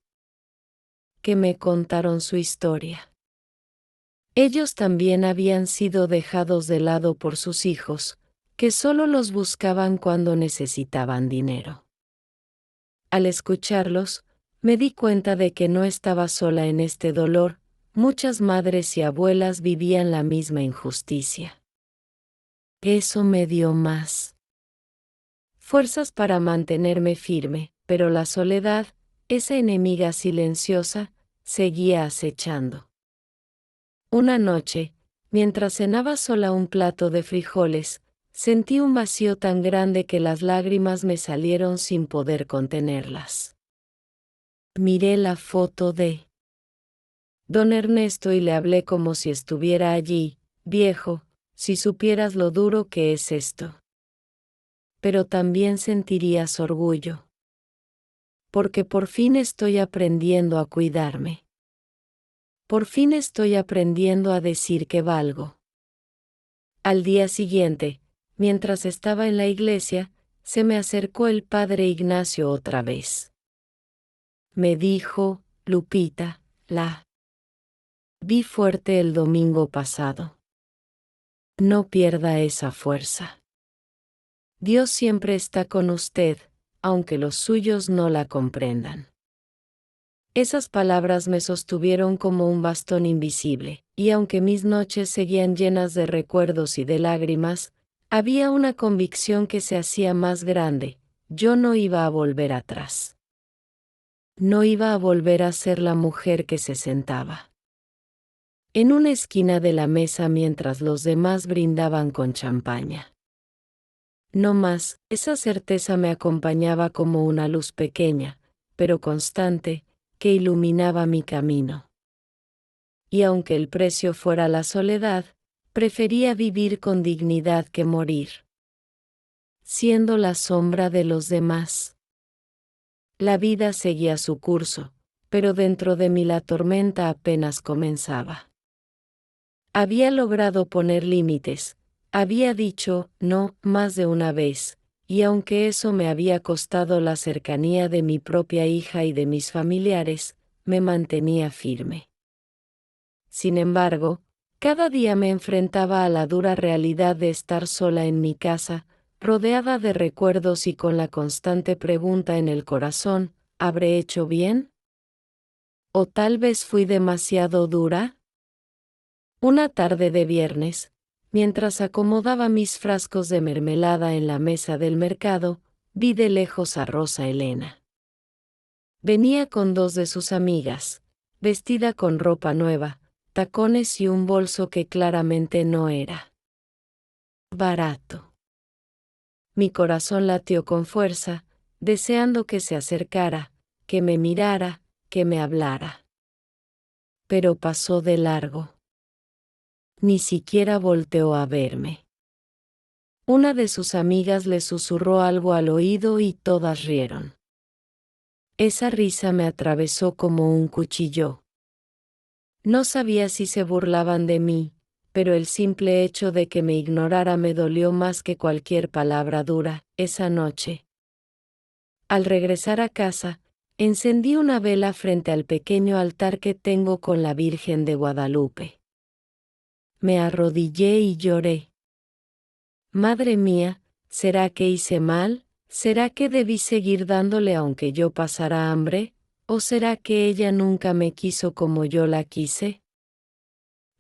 que me contaron su historia. Ellos también habían sido dejados de lado por sus hijos, que solo los buscaban cuando necesitaban dinero. Al escucharlos, me di cuenta de que no estaba sola en este dolor, muchas madres y abuelas vivían la misma injusticia. Eso me dio más fuerzas para mantenerme firme, pero la soledad, esa enemiga silenciosa, seguía acechando. Una noche, mientras cenaba sola un plato de frijoles, sentí un vacío tan grande que las lágrimas me salieron sin poder contenerlas. Miré la foto de don Ernesto y le hablé como si estuviera allí, viejo, si supieras lo duro que es esto. Pero también sentirías orgullo. Porque por fin estoy aprendiendo a cuidarme. Por fin estoy aprendiendo a decir que valgo. Al día siguiente, mientras estaba en la iglesia, se me acercó el padre Ignacio otra vez. Me dijo, Lupita, la vi fuerte el domingo pasado. No pierda esa fuerza. Dios siempre está con usted, aunque los suyos no la comprendan. Esas palabras me sostuvieron como un bastón invisible, y aunque mis noches seguían llenas de recuerdos y de lágrimas, había una convicción que se hacía más grande: yo no iba a volver atrás. No iba a volver a ser la mujer que se sentaba en una esquina de la mesa mientras los demás brindaban con champaña. No más, esa certeza me acompañaba como una luz pequeña, pero constante, que iluminaba mi camino. Y aunque el precio fuera la soledad, prefería vivir con dignidad que morir siendo la sombra de los demás. La vida seguía su curso, pero dentro de mí la tormenta apenas comenzaba. Había logrado poner límites, había dicho no más de una vez, y aunque eso me había costado la cercanía de mi propia hija y de mis familiares, me mantenía firme. Sin embargo, cada día me enfrentaba a la dura realidad de estar sola en mi casa, rodeada de recuerdos y con la constante pregunta en el corazón, ¿habré hecho bien? ¿O tal vez fui demasiado dura? Una tarde de viernes, mientras acomodaba mis frascos de mermelada en la mesa del mercado, vi de lejos a Rosa Elena. Venía con dos de sus amigas, vestida con ropa nueva, tacones y un bolso que claramente no era barato. Mi corazón latió con fuerza, deseando que se acercara, que me mirara, que me hablara. Pero pasó de largo. Ni siquiera volteó a verme. Una de sus amigas le susurró algo al oído y todas rieron. Esa risa me atravesó como un cuchillo. No sabía si se burlaban de mí, pero el simple hecho de que me ignorara me dolió más que cualquier palabra dura, esa noche. Al regresar a casa, encendí una vela frente al pequeño altar que tengo con la Virgen de Guadalupe. Me arrodillé y lloré. Madre mía, ¿será que hice mal? ¿Será que debí seguir dándole aunque yo pasara hambre? ¿O será que ella nunca me quiso como yo la quise?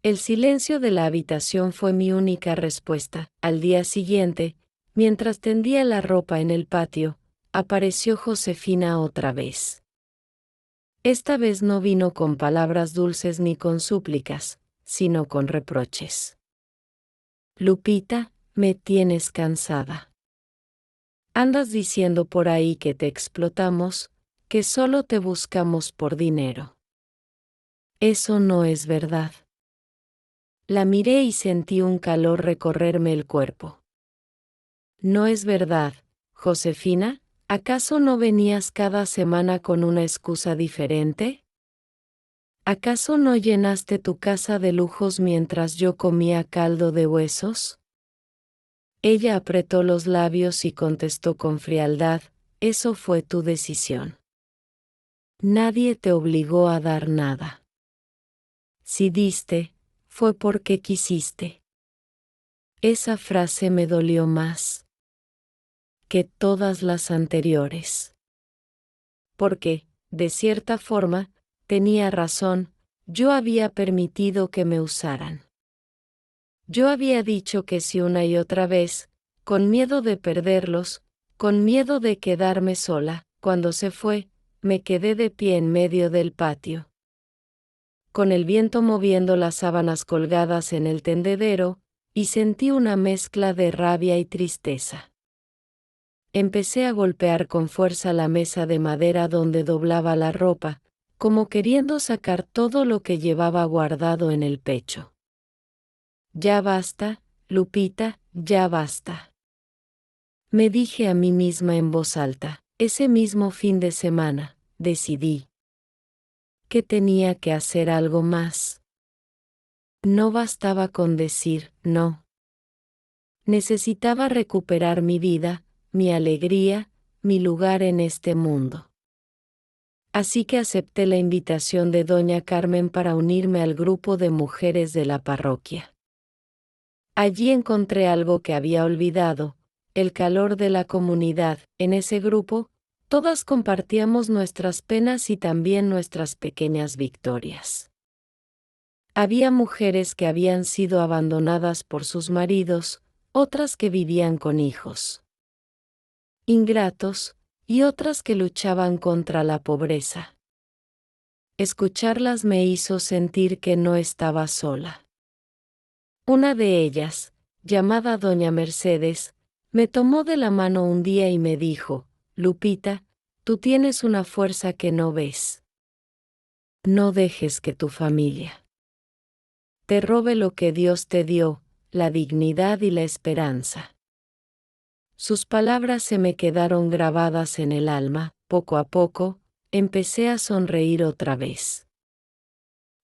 El silencio de la habitación fue mi única respuesta. Al día siguiente, mientras tendía la ropa en el patio, apareció Josefina otra vez. Esta vez no vino con palabras dulces ni con súplicas, sino con reproches. Lupita, me tienes cansada. Andas diciendo por ahí que te explotamos, que solo te buscamos por dinero. Eso no es verdad. La miré y sentí un calor recorrerme el cuerpo. No es verdad, Josefina, ¿acaso no venías cada semana con una excusa diferente? ¿Acaso no llenaste tu casa de lujos mientras yo comía caldo de huesos? Ella apretó los labios y contestó con frialdad, eso fue tu decisión. Nadie te obligó a dar nada. Si diste, fue porque quisiste. Esa frase me dolió más que todas las anteriores. Porque, de cierta forma, tenía razón, yo había permitido que me usaran. Yo había dicho que sí una y otra vez, con miedo de perderlos, con miedo de quedarme sola. Cuando se fue, me quedé de pie en medio del patio. Con el viento moviendo las sábanas colgadas en el tendedero, y sentí una mezcla de rabia y tristeza. Empecé a golpear con fuerza la mesa de madera donde doblaba la ropa, como queriendo sacar todo lo que llevaba guardado en el pecho. Ya basta, Lupita, ya basta. Me dije a mí misma en voz alta. Ese mismo fin de semana, decidí que tenía que hacer algo más. No bastaba con decir no. Necesitaba recuperar mi vida, mi alegría, mi lugar en este mundo. Así que acepté la invitación de doña Carmen para unirme al grupo de mujeres de la parroquia. Allí encontré algo que había olvidado, el calor de la comunidad. En ese grupo, todas compartíamos nuestras penas y también nuestras pequeñas victorias. Había mujeres que habían sido abandonadas por sus maridos, otras que vivían con hijos ingratos, y otras que luchaban contra la pobreza. Escucharlas me hizo sentir que no estaba sola. Una de ellas, llamada Doña Mercedes, me tomó de la mano un día y me dijo, Lupita, tú tienes una fuerza que no ves. No dejes que tu familia te robe lo que Dios te dio, la dignidad y la esperanza. Sus palabras se me quedaron grabadas en el alma. Poco a poco, empecé a sonreír otra vez.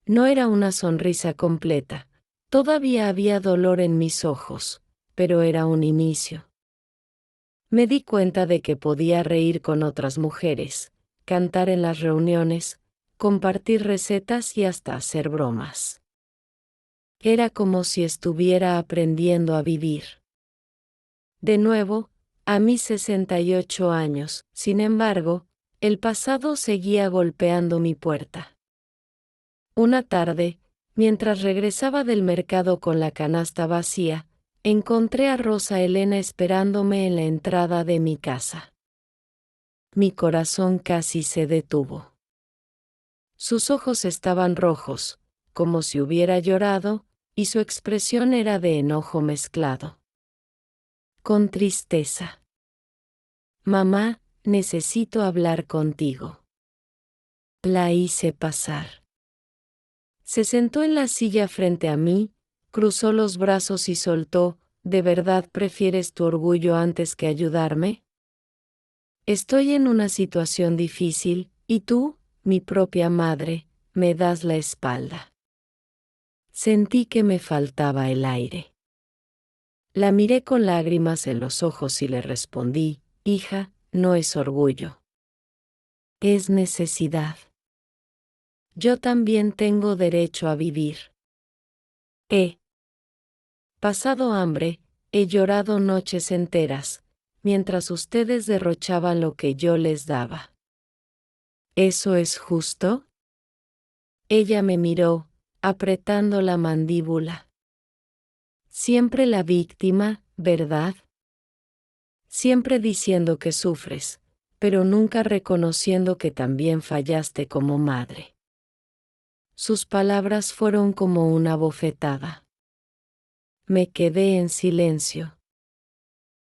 No era una sonrisa completa. Todavía había dolor en mis ojos, pero era un inicio. Me di cuenta de que podía reír con otras mujeres, cantar en las reuniones, compartir recetas y hasta hacer bromas. Era como si estuviera aprendiendo a vivir. De nuevo, a mis 68 años, sin embargo, el pasado seguía golpeando mi puerta. Una tarde, mientras regresaba del mercado con la canasta vacía, encontré a Rosa Elena esperándome en la entrada de mi casa. Mi corazón casi se detuvo. Sus ojos estaban rojos, como si hubiera llorado, y su expresión era de enojo mezclado con tristeza. Mamá, necesito hablar contigo. La hice pasar. Se sentó en la silla frente a mí, cruzó los brazos y soltó: ¿De verdad prefieres tu orgullo antes que ayudarme? Estoy en una situación difícil, y tú, mi propia madre, me das la espalda. Sentí que me faltaba el aire. La miré con lágrimas en los ojos y le respondí: hija, no es orgullo. Es necesidad. Yo también tengo derecho a vivir. He pasado hambre, he llorado noches enteras, mientras ustedes derrochaban lo que yo les daba. ¿Eso es justo? Ella me miró, apretando la mandíbula. Siempre la víctima, ¿verdad? Siempre diciendo que sufres, pero nunca reconociendo que también fallaste como madre. Sus palabras fueron como una bofetada. Me quedé en silencio,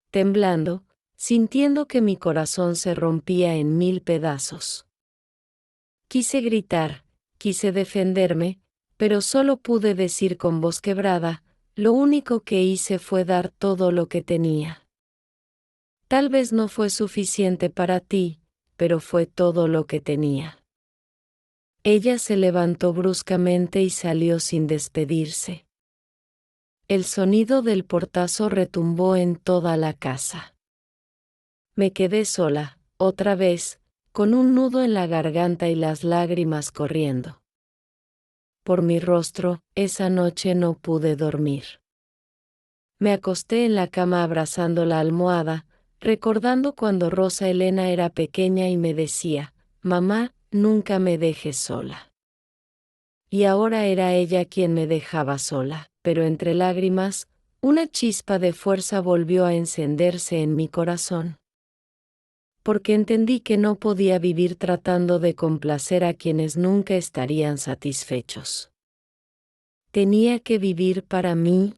temblando, sintiendo que mi corazón se rompía en 1000 pedazos. Quise gritar, quise defenderme, pero solo pude decir con voz quebrada: lo único que hice fue dar todo lo que tenía. Tal vez no fue suficiente para ti, pero fue todo lo que tenía. Ella se levantó bruscamente y salió sin despedirse. El sonido del portazo retumbó en toda la casa. Me quedé sola, otra vez, con un nudo en la garganta y las lágrimas corriendo por mi rostro. Esa noche no pude dormir. Me acosté en la cama abrazando la almohada, recordando cuando Rosa Elena era pequeña y me decía: mamá, nunca me dejes sola. Y ahora era ella quien me dejaba sola, pero entre lágrimas, una chispa de fuerza volvió a encenderse en mi corazón. Porque entendí que no podía vivir tratando de complacer a quienes nunca estarían satisfechos. Tenía que vivir para mí,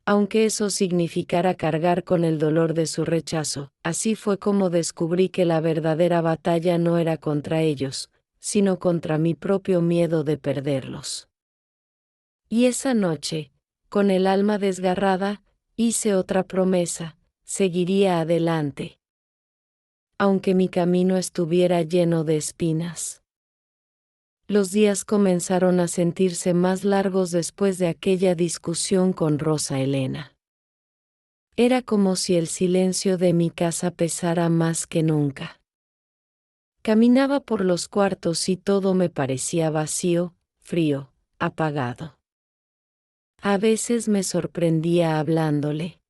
aunque eso significara cargar con el dolor de su rechazo. Así fue como descubrí que la verdadera batalla no era contra ellos, sino contra mi propio miedo de perderlos. Y esa noche, con el alma desgarrada, hice otra promesa: seguiría adelante, aunque mi camino estuviera lleno de espinas. Los días comenzaron a sentirse más largos después de aquella discusión con Rosa Elena. Era como si el silencio de mi casa pesara más que nunca. Caminaba por los cuartos y todo me parecía vacío, frío, apagado. A veces me sorprendía hablándole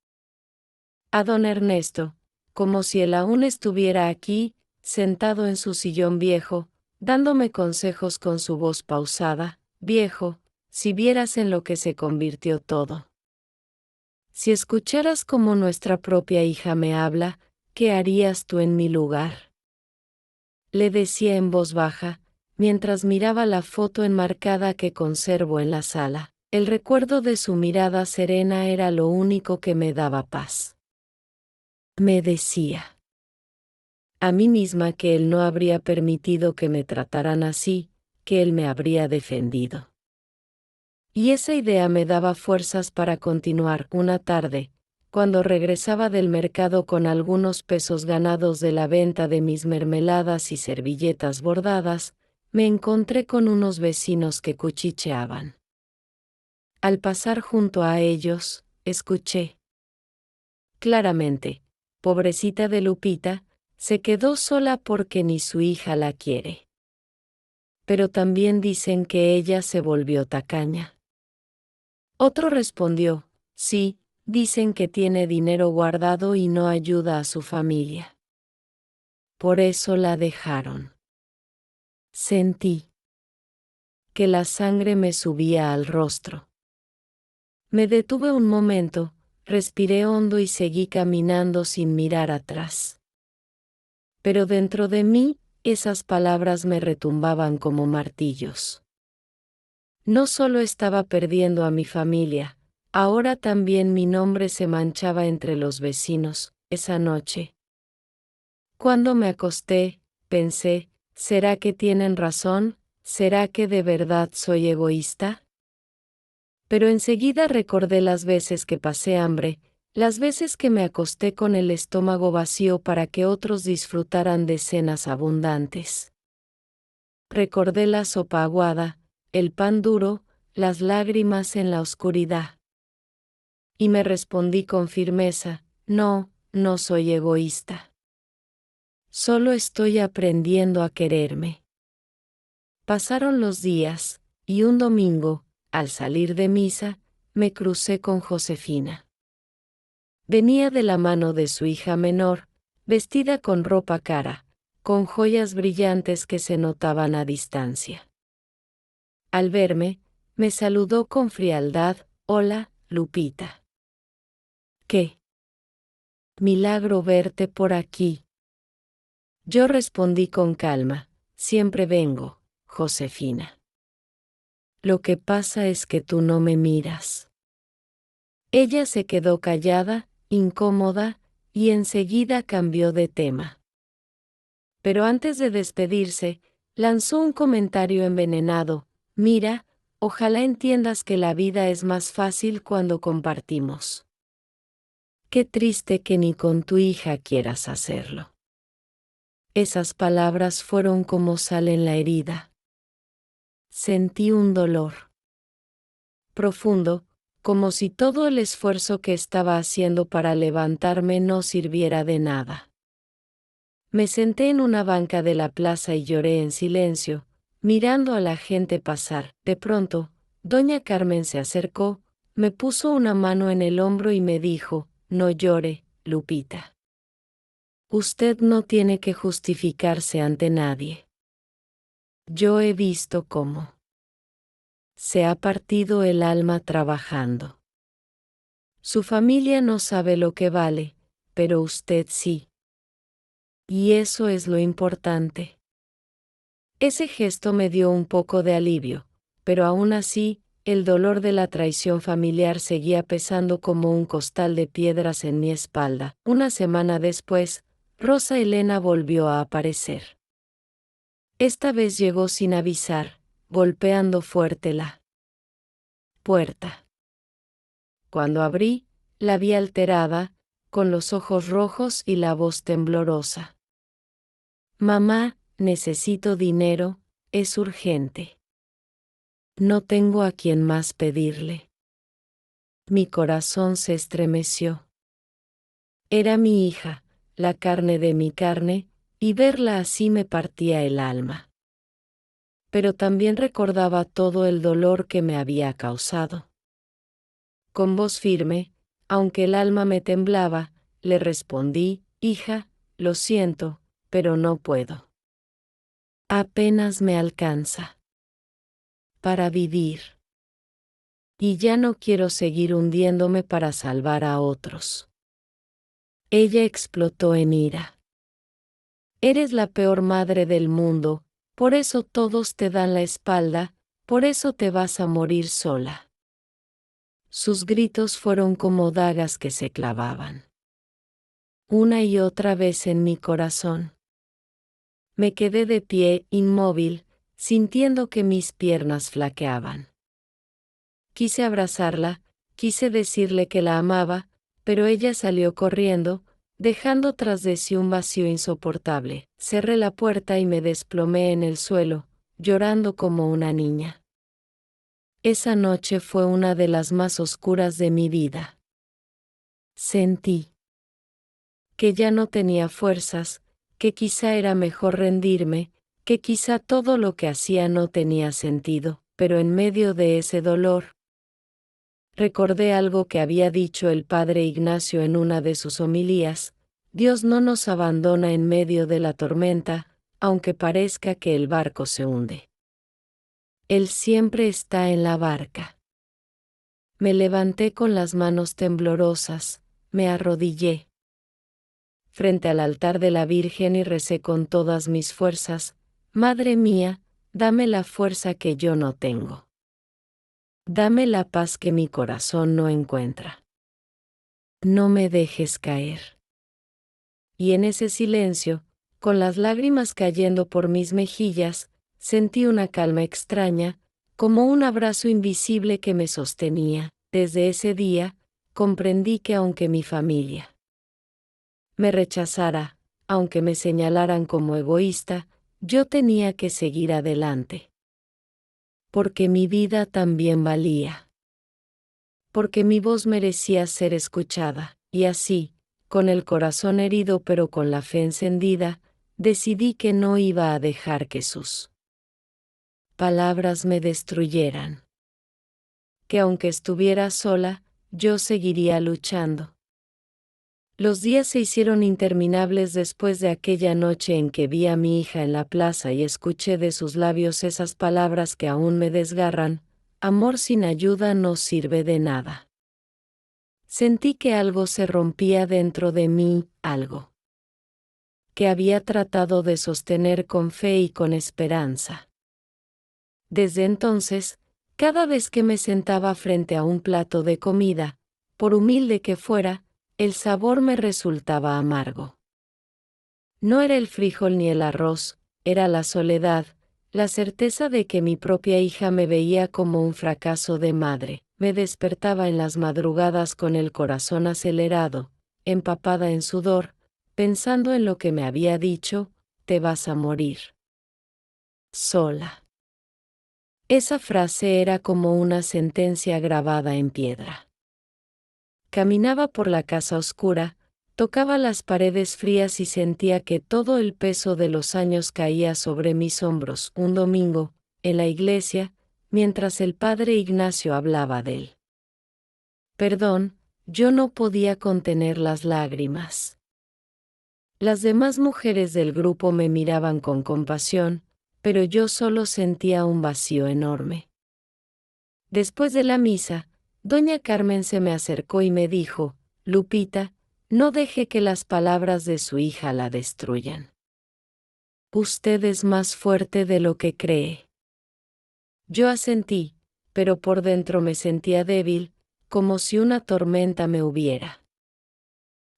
a don Ernesto, como si él aún estuviera aquí, sentado en su sillón viejo, dándome consejos con su voz pausada: viejo, si vieras en lo que se convirtió todo. Si escucharas cómo nuestra propia hija me habla, ¿qué harías tú en mi lugar? Le decía en voz baja, mientras miraba la foto enmarcada que conservo en la sala. El recuerdo de su mirada serena era lo único que me daba paz. Me decía a mí misma que él no habría permitido que me trataran así, que él me habría defendido. Y esa idea me daba fuerzas para continuar. Una tarde, cuando regresaba del mercado con algunos pesos ganados de la venta de mis mermeladas y servilletas bordadas, me encontré con unos vecinos que cuchicheaban. Al pasar junto a ellos, escuché claramente Pobrecita de Lupita, se quedó sola porque ni su hija la quiere. Pero también dicen que ella se volvió tacaña. Otro respondió, sí, dicen que tiene dinero guardado y no ayuda a su familia. Por eso la dejaron. Sentí que la sangre me subía al rostro. Me detuve un momento, respiré hondo y seguí caminando sin mirar atrás. Pero dentro de mí, esas palabras me retumbaban como martillos. No solo estaba perdiendo a mi familia, ahora también mi nombre se manchaba entre los vecinos. Esa noche, cuando me acosté, pensé, ¿será que tienen razón? ¿Será que de verdad soy egoísta? Pero enseguida recordé las veces que pasé hambre, las veces que me acosté con el estómago vacío para que otros disfrutaran de cenas abundantes. Recordé la sopa aguada, el pan duro, las lágrimas en la oscuridad. Y me respondí con firmeza, no, no soy egoísta. Solo estoy aprendiendo a quererme. Pasaron los días, y un domingo, al salir de misa, me crucé con Josefina. Venía de la mano de su hija menor, vestida con ropa cara, con joyas brillantes que se notaban a distancia. Al verme, me saludó con frialdad, hola, Lupita. ¿Qué milagro verte por aquí? Yo respondí con calma, siempre vengo, Josefina. Lo que pasa es que tú no me miras. Ella se quedó callada, incómoda, y enseguida cambió de tema. Pero antes de despedirse, lanzó un comentario envenenado, mira, ojalá entiendas que la vida es más fácil cuando compartimos. Qué triste que ni con tu hija quieras hacerlo. Esas palabras fueron como sal en la herida. Sentí un dolor profundo, como si todo el esfuerzo que estaba haciendo para levantarme no sirviera de nada. Me senté en una banca de la plaza y lloré en silencio, mirando a la gente pasar. De pronto, doña Carmen se acercó, me puso una mano en el hombro y me dijo, no llore, Lupita. Usted no tiene que justificarse ante nadie. Yo he visto cómo se ha partido el alma trabajando. Su familia no sabe lo que vale, pero usted sí. Y eso es lo importante. Ese gesto me dio un poco de alivio, pero aún así, el dolor de la traición familiar seguía pesando como un costal de piedras en mi espalda. Una semana después, Rosa Elena volvió a aparecer. Esta vez llegó sin avisar, golpeando fuerte la puerta. Cuando abrí, la vi alterada, con los ojos rojos y la voz temblorosa. Mamá, necesito dinero, es urgente. No tengo a quien más pedirle. Mi corazón se estremeció. Era mi hija, la carne de mi carne, y verla así me partía el alma. Pero también recordaba todo el dolor que me había causado. Con voz firme, aunque el alma me temblaba, le respondí, hija, lo siento, pero no puedo. Apenas me alcanza para vivir. Y ya no quiero seguir hundiéndome para salvar a otros. Ella explotó en ira. Eres la peor madre del mundo, por eso todos te dan la espalda, por eso te vas a morir sola. Sus gritos fueron como dagas que se clavaban una y otra vez en mi corazón. Me quedé de pie, inmóvil, sintiendo que mis piernas flaqueaban. Quise abrazarla, quise decirle que la amaba, pero ella salió corriendo, dejando tras de sí un vacío insoportable. Cerré la puerta y me desplomé en el suelo, llorando como una niña. Esa noche fue una de las más oscuras de mi vida. Sentí que ya no tenía fuerzas, que quizá era mejor rendirme, que quizá todo lo que hacía no tenía sentido, pero en medio de ese dolor, recordé algo que había dicho el padre Ignacio en una de sus homilías: Dios no nos abandona en medio de la tormenta, aunque parezca que el barco se hunde. Él siempre está en la barca. Me levanté con las manos temblorosas, me arrodillé frente al altar de la Virgen y recé con todas mis fuerzas: Madre mía, dame la fuerza que yo no tengo. Dame la paz que mi corazón no encuentra. No me dejes caer. Y en ese silencio, con las lágrimas cayendo por mis mejillas, sentí una calma extraña, como un abrazo invisible que me sostenía. Desde ese día, comprendí que aunque mi familia me rechazara, aunque me señalaran como egoísta, yo tenía que seguir adelante. Porque mi vida también valía. Porque mi voz merecía ser escuchada, y así, con el corazón herido pero con la fe encendida, decidí que no iba a dejar que sus palabras me destruyeran. Que aunque estuviera sola, yo seguiría luchando. Los días se hicieron interminables después de aquella noche en que vi a mi hija en la plaza y escuché de sus labios esas palabras que aún me desgarran: amor sin ayuda no sirve de nada. Sentí que algo se rompía dentro de mí, algo que había tratado de sostener con fe y con esperanza. Desde entonces, cada vez que me sentaba frente a un plato de comida, por humilde que fuera, el sabor me resultaba amargo. No era el frijol ni el arroz, era la soledad, la certeza de que mi propia hija me veía como un fracaso de madre. Me despertaba en las madrugadas con el corazón acelerado, empapada en sudor, pensando en lo que me había dicho: te vas a morir sola. Esa frase era como una sentencia grabada en piedra. Caminaba por la casa oscura, tocaba las paredes frías y sentía que todo el peso de los años caía sobre mis hombros. Un domingo, en la iglesia, mientras el padre Ignacio hablaba de él perdón, yo no podía contener las lágrimas. Las demás mujeres del grupo me miraban con compasión, pero yo solo sentía un vacío enorme. Después de la misa, doña Carmen se me acercó y me dijo: Lupita, no deje que las palabras de su hija la destruyan. Usted es más fuerte de lo que cree. Yo asentí, pero por dentro me sentía débil, como si una tormenta me hubiera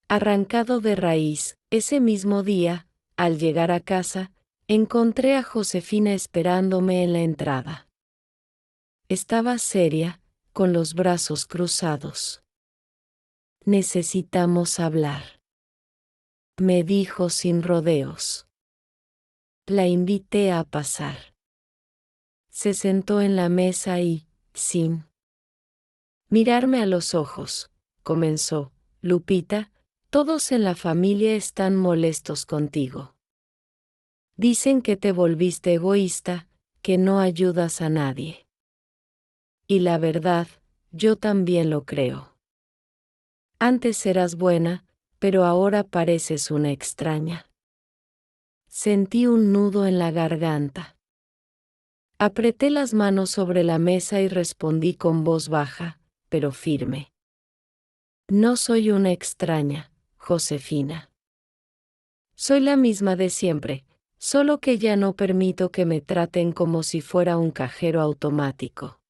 arrancado de raíz. Ese mismo día, al llegar a casa, encontré a Josefina esperándome en la entrada. Estaba seria, con los brazos cruzados. Necesitamos hablar, me dijo sin rodeos. La invité a pasar. Se sentó en la mesa y, sin mirarme a los ojos, comenzó: Lupita, todos en la familia están molestos contigo. Dicen que te volviste egoísta, que no ayudas a nadie. Y la verdad, yo también lo creo. Antes eras buena, pero ahora pareces una extraña. Sentí un nudo en la garganta. Apreté las manos sobre la mesa y respondí con voz baja, pero firme: no soy una extraña, Josefina. Soy la misma de siempre, solo que ya no permito que me traten como si fuera un cajero automático.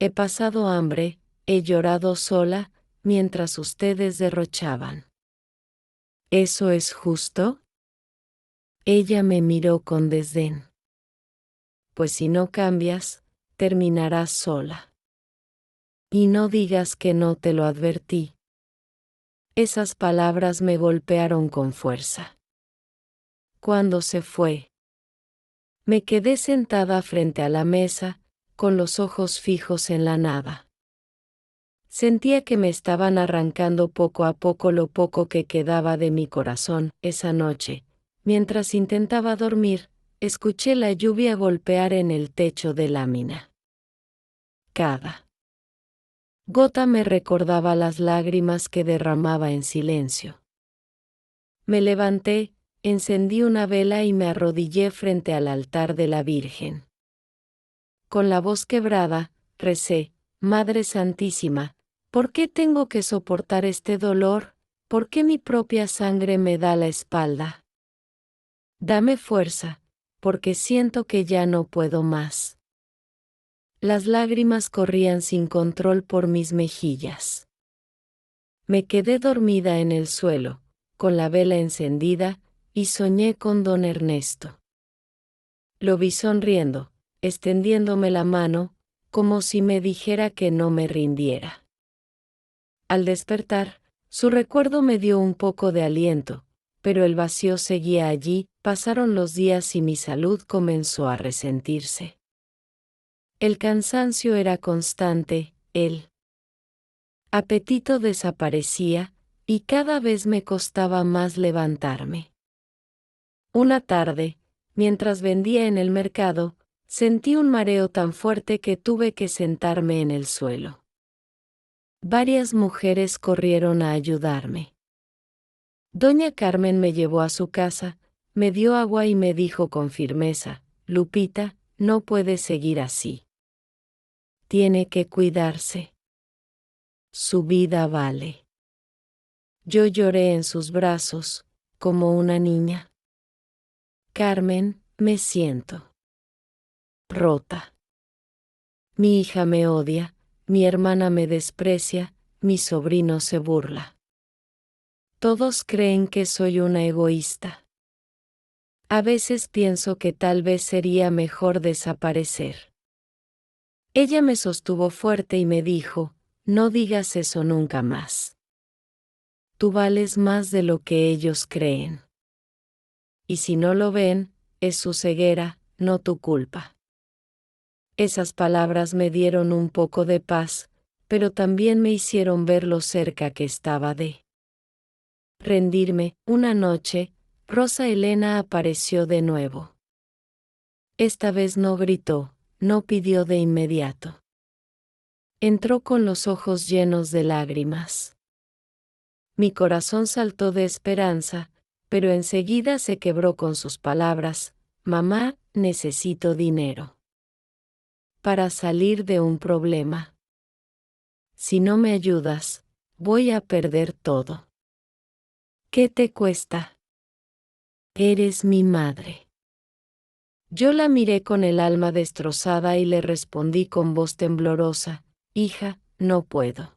He pasado hambre, he llorado sola, mientras ustedes derrochaban. ¿Eso es justo? Ella me miró con desdén. Pues si no cambias, terminarás sola. Y no digas que no te lo advertí. Esas palabras me golpearon con fuerza. Cuando se fue, me quedé sentada frente a la mesa, con los ojos fijos en la nada. Sentía que me estaban arrancando poco a poco lo poco que quedaba de mi corazón. Esa noche, mientras intentaba dormir, escuché la lluvia golpear en el techo de lámina. Cada gota me recordaba las lágrimas que derramaba en silencio. Me levanté, encendí una vela y me arrodillé frente al altar de la Virgen. Con la voz quebrada, recé: Madre Santísima, ¿por qué tengo que soportar este dolor? ¿Por qué mi propia sangre me da la espalda? Dame fuerza, porque siento que ya no puedo más. Las lágrimas corrían sin control por mis mejillas. Me quedé dormida en el suelo, con la vela encendida, y soñé con don Ernesto. Lo vi sonriendo, extendiéndome la mano, como si me dijera que no me rindiera. Al despertar, su recuerdo me dio un poco de aliento, pero el vacío seguía allí. Pasaron los días y mi salud comenzó a resentirse. El cansancio era constante, el apetito desaparecía, y cada vez me costaba más levantarme. Una tarde, mientras vendía en el mercado, sentí un mareo tan fuerte que tuve que sentarme en el suelo. Varias mujeres corrieron a ayudarme. Doña Carmen me llevó a su casa, me dio agua y me dijo con firmeza: Lupita, no puede seguir así. Tiene que cuidarse. Su vida vale. Yo lloré en sus brazos, como una niña. Carmen, me siento rota. Mi hija me odia, mi hermana me desprecia, mi sobrino se burla. Todos creen que soy una egoísta. A veces pienso que tal vez sería mejor desaparecer. Ella me sostuvo fuerte y me dijo: no digas eso nunca más. Tú vales más de lo que ellos creen. Y si no lo ven, es su ceguera, no tu culpa. Esas palabras me dieron un poco de paz, pero también me hicieron ver lo cerca que estaba de rendirme. Una noche, Rosa Elena apareció de nuevo. Esta vez no gritó, no pidió de inmediato. Entró con los ojos llenos de lágrimas. Mi corazón saltó de esperanza, pero enseguida se quebró con sus palabras: mamá, necesito dinero para salir de un problema. Si no me ayudas, voy a perder todo. ¿Qué te cuesta? Eres mi madre. Yo la miré con el alma destrozada y le respondí con voz temblorosa: hija, no puedo.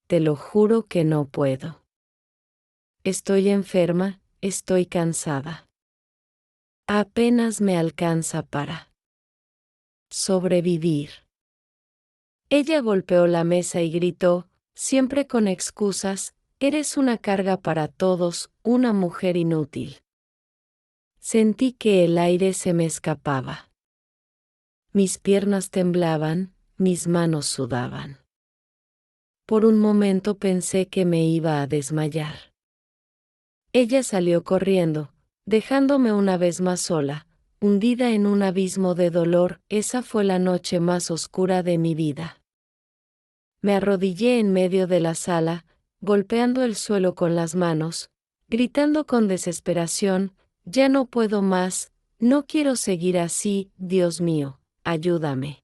Te lo juro que no puedo. Estoy enferma, estoy cansada. Apenas me alcanza para sobrevivir. Ella golpeó la mesa y gritó, siempre con excusas: eres una carga para todos, una mujer inútil. Sentí que el aire se me escapaba. Mis piernas temblaban, mis manos sudaban. Por un momento pensé que me iba a desmayar. Ella salió corriendo, dejándome una vez más sola, hundida en un abismo de dolor. Esa fue la noche más oscura de mi vida. Me arrodillé en medio de la sala, golpeando el suelo con las manos, gritando con desesperación: ya no puedo más, no quiero seguir así, Dios mío, ayúdame.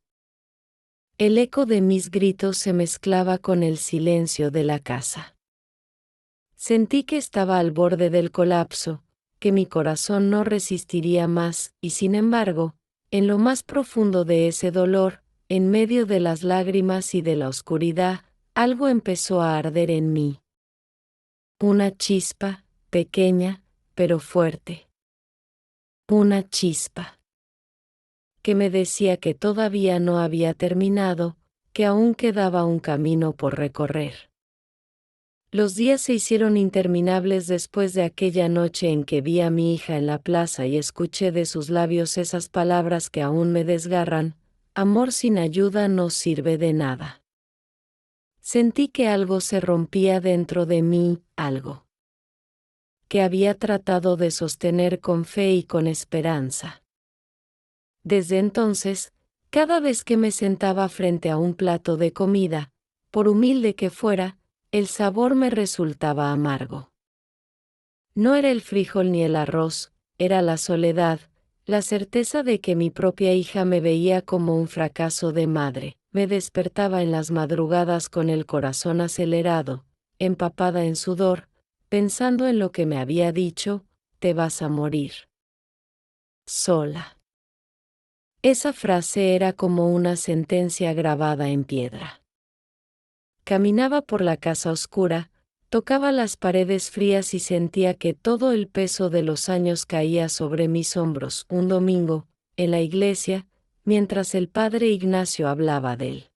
El eco de mis gritos se mezclaba con el silencio de la casa. Sentí que estaba al borde del colapso, que mi corazón no resistiría más, y sin embargo, en lo más profundo de ese dolor, en medio de las lágrimas y de la oscuridad, algo empezó a arder en mí. Una chispa, pequeña, pero fuerte. Una chispa que me decía que todavía no había terminado, que aún quedaba un camino por recorrer. Los días se hicieron interminables después de aquella noche en que vi a mi hija en la plaza y escuché de sus labios esas palabras que aún me desgarran: amor sin ayuda no sirve de nada. Sentí que algo se rompía dentro de mí, algo que había tratado de sostener con fe y con esperanza. Desde entonces, cada vez que me sentaba frente a un plato de comida, por humilde que fuera, el sabor me resultaba amargo. No era el frijol ni el arroz, era la soledad, la certeza de que mi propia hija me veía como un fracaso de madre. Me despertaba en las madrugadas con el corazón acelerado, empapada en sudor, pensando en lo que me había dicho: te vas a morir sola. Esa frase era como una sentencia grabada en piedra. Caminaba por la casa oscura, tocaba las paredes frías y sentía que todo el peso de los años caía sobre mis hombros. Un domingo, en la iglesia, mientras el padre Ignacio hablaba de él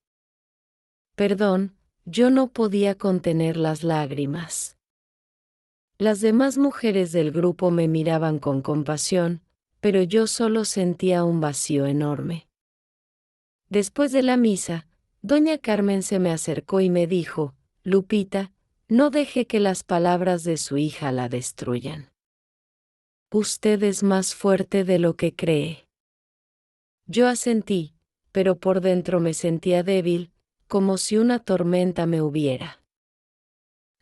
perdón, yo no podía contener las lágrimas. Las demás mujeres del grupo me miraban con compasión, pero yo solo sentía un vacío enorme. Después de la misa, doña Carmen se me acercó y me dijo: Lupita, no deje que las palabras de su hija la destruyan. Usted es más fuerte de lo que cree. Yo asentí, pero por dentro me sentía débil, como si una tormenta me hubiera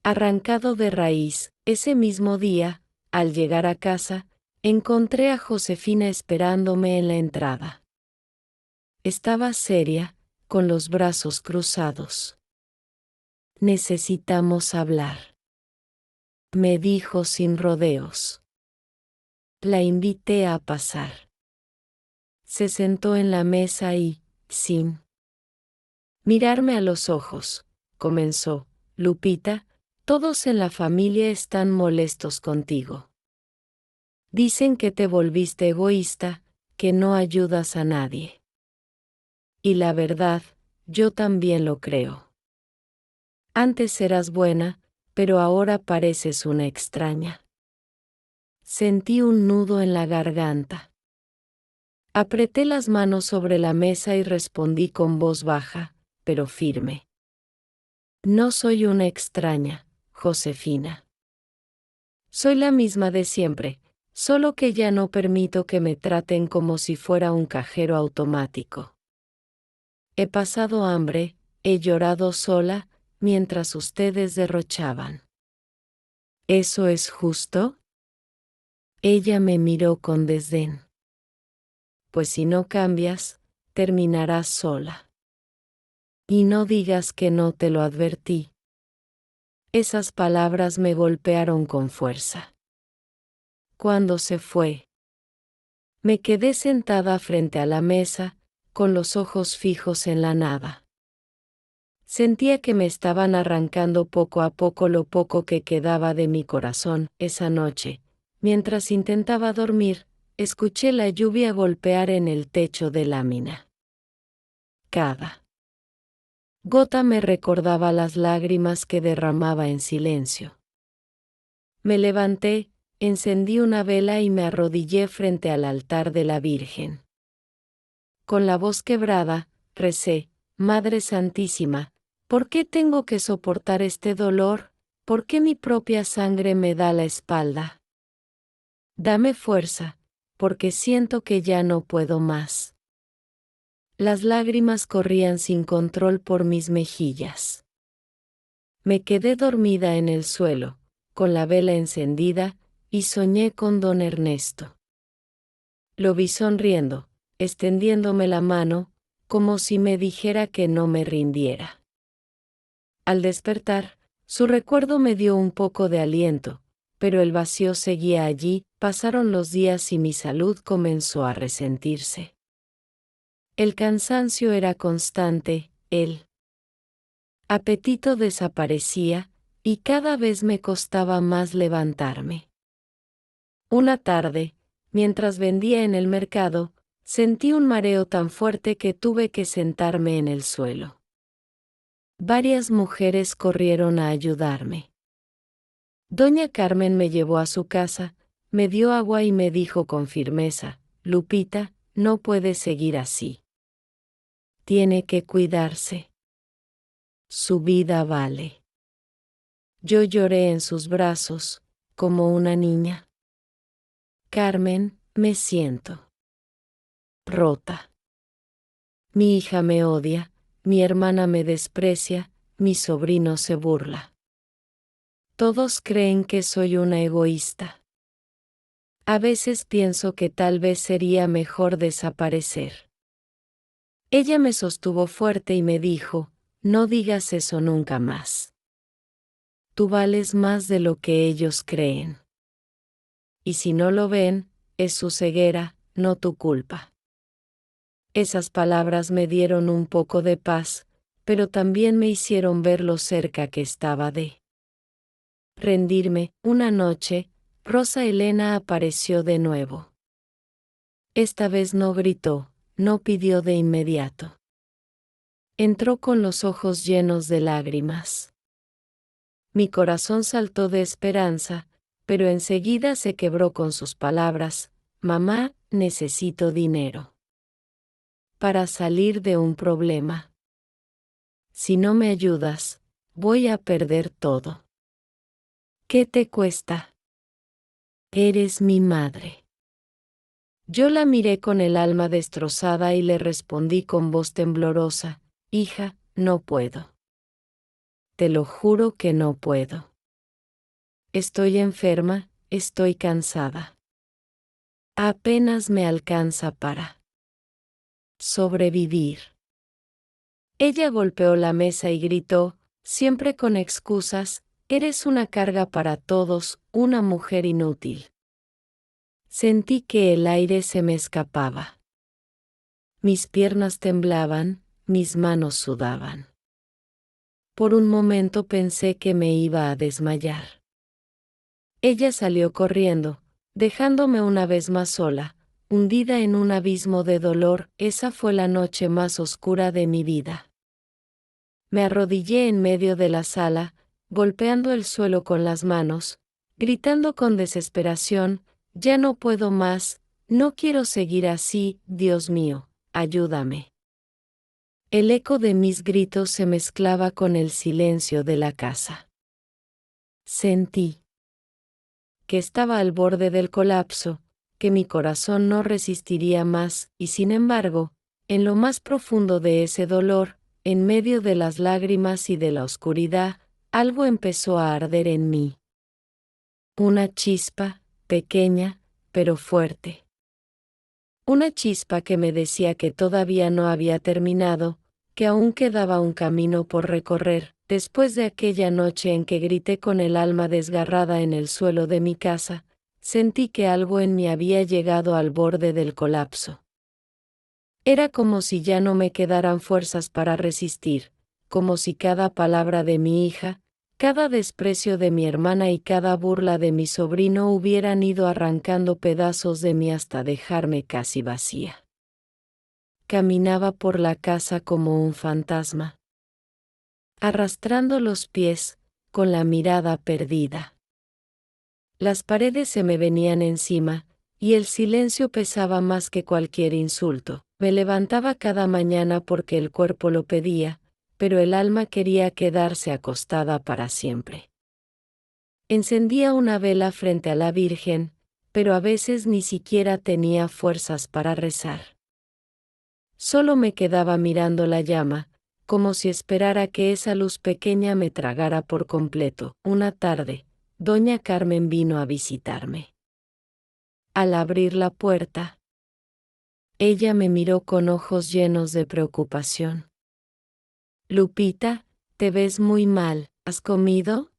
arrancado de raíz. Ese mismo día, al llegar a casa, encontré a Josefina esperándome en la entrada. Estaba seria, con los brazos cruzados. Necesitamos hablar, me dijo sin rodeos. La invité a pasar. Se sentó en la mesa y, sin mirarme a los ojos, comenzó: Lupita, todos en la familia están molestos contigo. Dicen que te volviste egoísta, que no ayudas a nadie. Y la verdad, yo también lo creo. Antes eras buena, pero ahora pareces una extraña. Sentí un nudo en la garganta. Apreté las manos sobre la mesa y respondí con voz baja, pero firme: no soy una extraña, Josefina. Soy la misma de siempre, solo que ya no permito que me traten como si fuera un cajero automático. He pasado hambre, he llorado sola, mientras ustedes derrochaban. ¿Eso es justo? Ella me miró con desdén. Pues si no cambias, terminarás sola. Y no digas que no te lo advertí. Esas palabras me golpearon con fuerza. Cuando se fue, me quedé sentada frente a la mesa, con los ojos fijos en la nada. Sentía que me estaban arrancando poco a poco lo poco que quedaba de mi corazón. Esa noche, mientras intentaba dormir, escuché la lluvia golpear en el techo de lámina. Cada gota me recordaba las lágrimas que derramaba en silencio. Me levanté, encendí una vela y me arrodillé frente al altar de la Virgen. Con la voz quebrada, recé: Madre Santísima, ¿por qué tengo que soportar este dolor? ¿Por qué mi propia sangre me da la espalda? Dame fuerza, porque siento que ya no puedo más. Las lágrimas corrían sin control por mis mejillas. Me quedé dormida en el suelo, con la vela encendida, y soñé con don Ernesto. Lo vi sonriendo, extendiéndome la mano, como si me dijera que no me rindiera. Al despertar, su recuerdo me dio un poco de aliento, pero el vacío seguía allí. Pasaron los días y mi salud comenzó a resentirse. El cansancio era constante, el apetito desaparecía, y cada vez me costaba más levantarme. Una tarde, mientras vendía en el mercado, sentí un mareo tan fuerte que tuve que sentarme en el suelo. Varias mujeres corrieron a ayudarme. Doña Carmen me llevó a su casa, me dio agua y me dijo con firmeza: Lupita, no puede seguir así. Tiene que cuidarse. Su vida vale. Yo lloré en sus brazos, como una niña. Carmen, me siento rota. Mi hija me odia, mi hermana me desprecia, mi sobrino se burla. Todos creen que soy una egoísta. A veces pienso que tal vez sería mejor desaparecer. Ella me sostuvo fuerte y me dijo, no digas eso nunca más. Tú vales más de lo que ellos creen. Y si no lo ven, es su ceguera, no tu culpa. Esas palabras me dieron un poco de paz, pero también me hicieron ver lo cerca que estaba de rendirme. Una noche, Rosa Elena apareció de nuevo. Esta vez no gritó, no pidió de inmediato. Entró con los ojos llenos de lágrimas. Mi corazón saltó de esperanza, pero enseguida se quebró con sus palabras, mamá, necesito dinero para salir de un problema. Si no me ayudas, voy a perder todo. ¿Qué te cuesta? Eres mi madre. Yo la miré con el alma destrozada y le respondí con voz temblorosa, hija, no puedo. Te lo juro que no puedo. Estoy enferma, estoy cansada. Apenas me alcanza para sobrevivir. Ella golpeó la mesa y gritó, siempre con excusas, eres una carga para todos, una mujer inútil. Sentí que el aire se me escapaba. Mis piernas temblaban, mis manos sudaban. Por un momento pensé que me iba a desmayar. Ella salió corriendo, dejándome una vez más sola, hundida en un abismo de dolor. Esa fue la noche más oscura de mi vida. Me arrodillé en medio de la sala, golpeando el suelo con las manos, gritando con desesperación, ya no puedo más, no quiero seguir así, Dios mío, ayúdame. El eco de mis gritos se mezclaba con el silencio de la casa. Sentí que estaba al borde del colapso, que mi corazón no resistiría más, y sin embargo, en lo más profundo de ese dolor, en medio de las lágrimas y de la oscuridad, algo empezó a arder en mí. Una chispa, pequeña, pero fuerte. Una chispa que me decía que todavía no había terminado, que aún quedaba un camino por recorrer. Después de aquella noche en que grité con el alma desgarrada en el suelo de mi casa, sentí que algo en mí había llegado al borde del colapso. Era como si ya no me quedaran fuerzas para resistir, como si cada palabra de mi hija, cada desprecio de mi hermana y cada burla de mi sobrino hubieran ido arrancando pedazos de mí hasta dejarme casi vacía. Caminaba por la casa como un fantasma, arrastrando los pies, con la mirada perdida. Las paredes se me venían encima, y el silencio pesaba más que cualquier insulto. Me levantaba cada mañana porque el cuerpo lo pedía, pero el alma quería quedarse acostada para siempre. Encendía una vela frente a la Virgen, pero a veces ni siquiera tenía fuerzas para rezar. Solo me quedaba mirando la llama, como si esperara que esa luz pequeña me tragara por completo. Una tarde, doña Carmen vino a visitarme. Al abrir la puerta, ella me miró con ojos llenos de preocupación. Lupita, te ves muy mal, ¿has comido?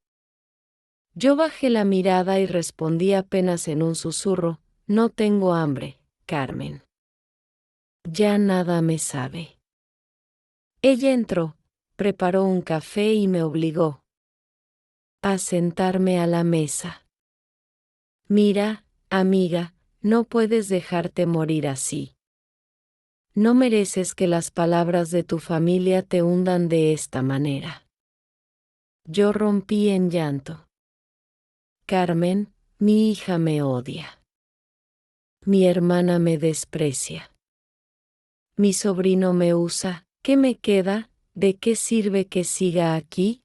Yo bajé la mirada y respondí apenas en un susurro, no tengo hambre, Carmen. Ya nada me sabe. Ella entró, preparó un café y me obligó a sentarme a la mesa. Mira, amiga, no puedes dejarte morir así. No mereces que las palabras de tu familia te hundan de esta manera. Yo rompí en llanto. Carmen, mi hija me odia. Mi hermana me desprecia. Mi sobrino me usa. ¿Qué me queda? ¿De qué sirve que siga aquí?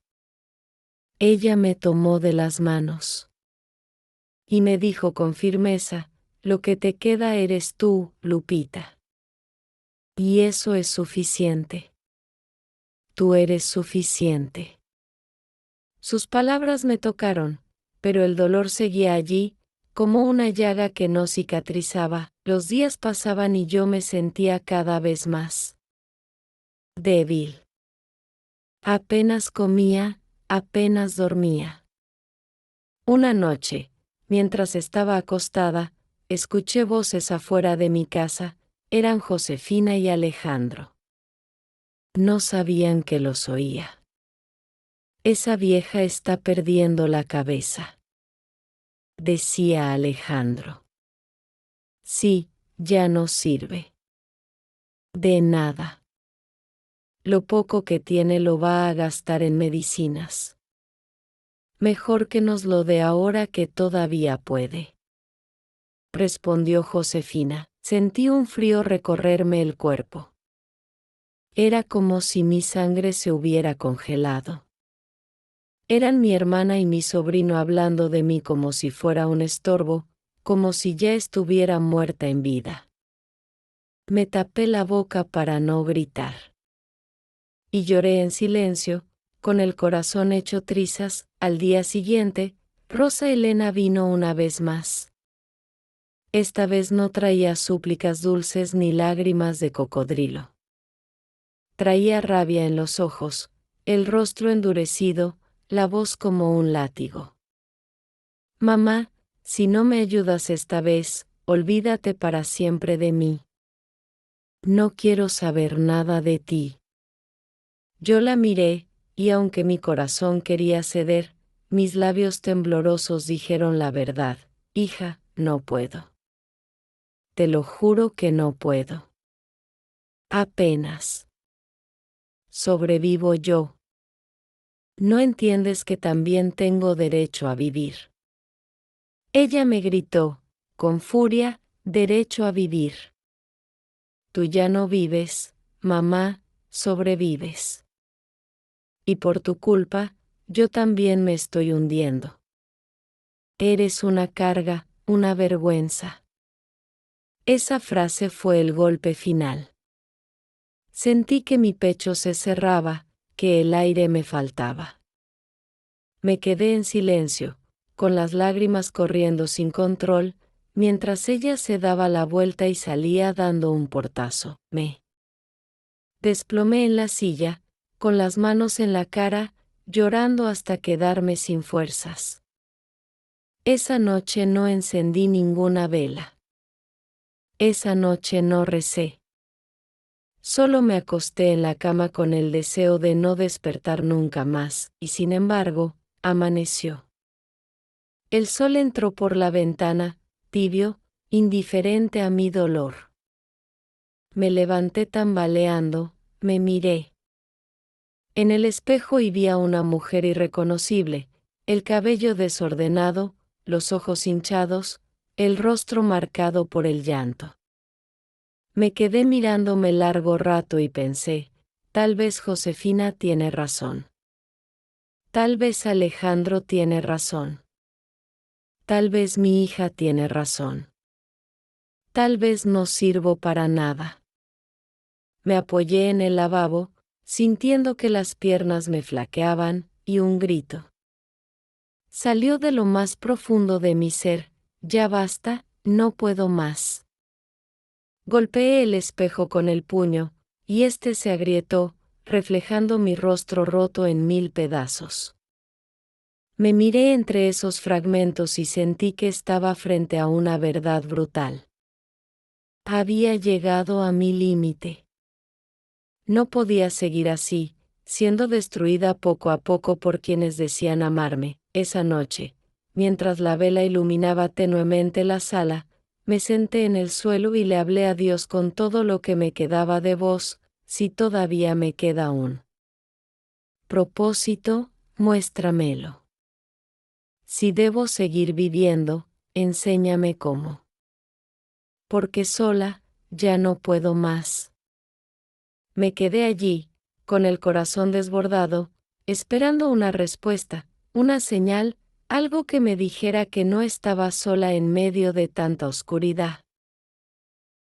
Ella me tomó de las manos y me dijo con firmeza, lo que te queda eres tú, Lupita. Y eso es suficiente. Tú eres suficiente. Sus palabras me tocaron, pero el dolor seguía allí, como una llaga que no cicatrizaba. Los días pasaban y yo me sentía cada vez más débil. Apenas comía, apenas dormía. Una noche, mientras estaba acostada, escuché voces afuera de mi casa, eran Josefina y Alejandro. No sabían que los oía. Esa vieja está perdiendo la cabeza, decía Alejandro. Sí, ya no sirve. De nada. Lo poco que tiene lo va a gastar en medicinas. Mejor que nos lo dé ahora que todavía puede. Respondió Josefina. Sentí un frío recorrerme el cuerpo. Era como si mi sangre se hubiera congelado. Eran mi hermana y mi sobrino hablando de mí como si fuera un estorbo, como si ya estuviera muerta en vida. Me tapé la boca para no gritar. Y lloré en silencio, con el corazón hecho trizas. Al día siguiente, Rosa Elena vino una vez más. Esta vez no traía súplicas dulces ni lágrimas de cocodrilo. Traía rabia en los ojos, el rostro endurecido, la voz como un látigo. Mamá, si no me ayudas esta vez, olvídate para siempre de mí. No quiero saber nada de ti. Yo la miré, y aunque mi corazón quería ceder, mis labios temblorosos dijeron la verdad. Hija, no puedo. Te lo juro que no puedo. Apenas sobrevivo yo. ¿No entiendes que también tengo derecho a vivir? Ella me gritó, con furia, derecho a vivir. Tú ya no vives, mamá, sobrevives. Y por tu culpa, yo también me estoy hundiendo. Eres una carga, una vergüenza. Esa frase fue el golpe final. Sentí que mi pecho se cerraba, que el aire me faltaba. Me quedé en silencio, con las lágrimas corriendo sin control, mientras ella se daba la vuelta y salía dando un portazo. Me desplomé en la silla, con las manos en la cara, llorando hasta quedarme sin fuerzas. Esa noche no encendí ninguna vela. Esa noche no recé. Solo me acosté en la cama con el deseo de no despertar nunca más, y sin embargo, amaneció. El sol entró por la ventana, tibio, indiferente a mi dolor. Me levanté tambaleando, me miré. En el espejo y vi a una mujer irreconocible, el cabello desordenado, los ojos hinchados, el rostro marcado por el llanto. Me quedé mirándome largo rato y pensé, tal vez Josefina tiene razón. Tal vez Alejandro tiene razón. Tal vez mi hija tiene razón. Tal vez no sirvo para nada. Me apoyé en el lavabo, sintiendo que las piernas me flaqueaban, y un grito salió de lo más profundo de mi ser: ya basta, no puedo más. Golpeé el espejo con el puño, y este se agrietó, reflejando mi rostro roto en 1000 pedazos. Me miré entre esos fragmentos y sentí que estaba frente a una verdad brutal. Había llegado a mi límite. No podía seguir así, siendo destruida poco a poco por quienes decían amarme. Esa noche, mientras la vela iluminaba tenuemente la sala, me senté en el suelo y le hablé a Dios con todo lo que me quedaba de voz, si todavía me queda un propósito, muéstramelo. Si debo seguir viviendo, enséñame cómo. Porque sola, ya no puedo más. Me quedé allí, con el corazón desbordado, esperando una respuesta, una señal, algo que me dijera que no estaba sola en medio de tanta oscuridad.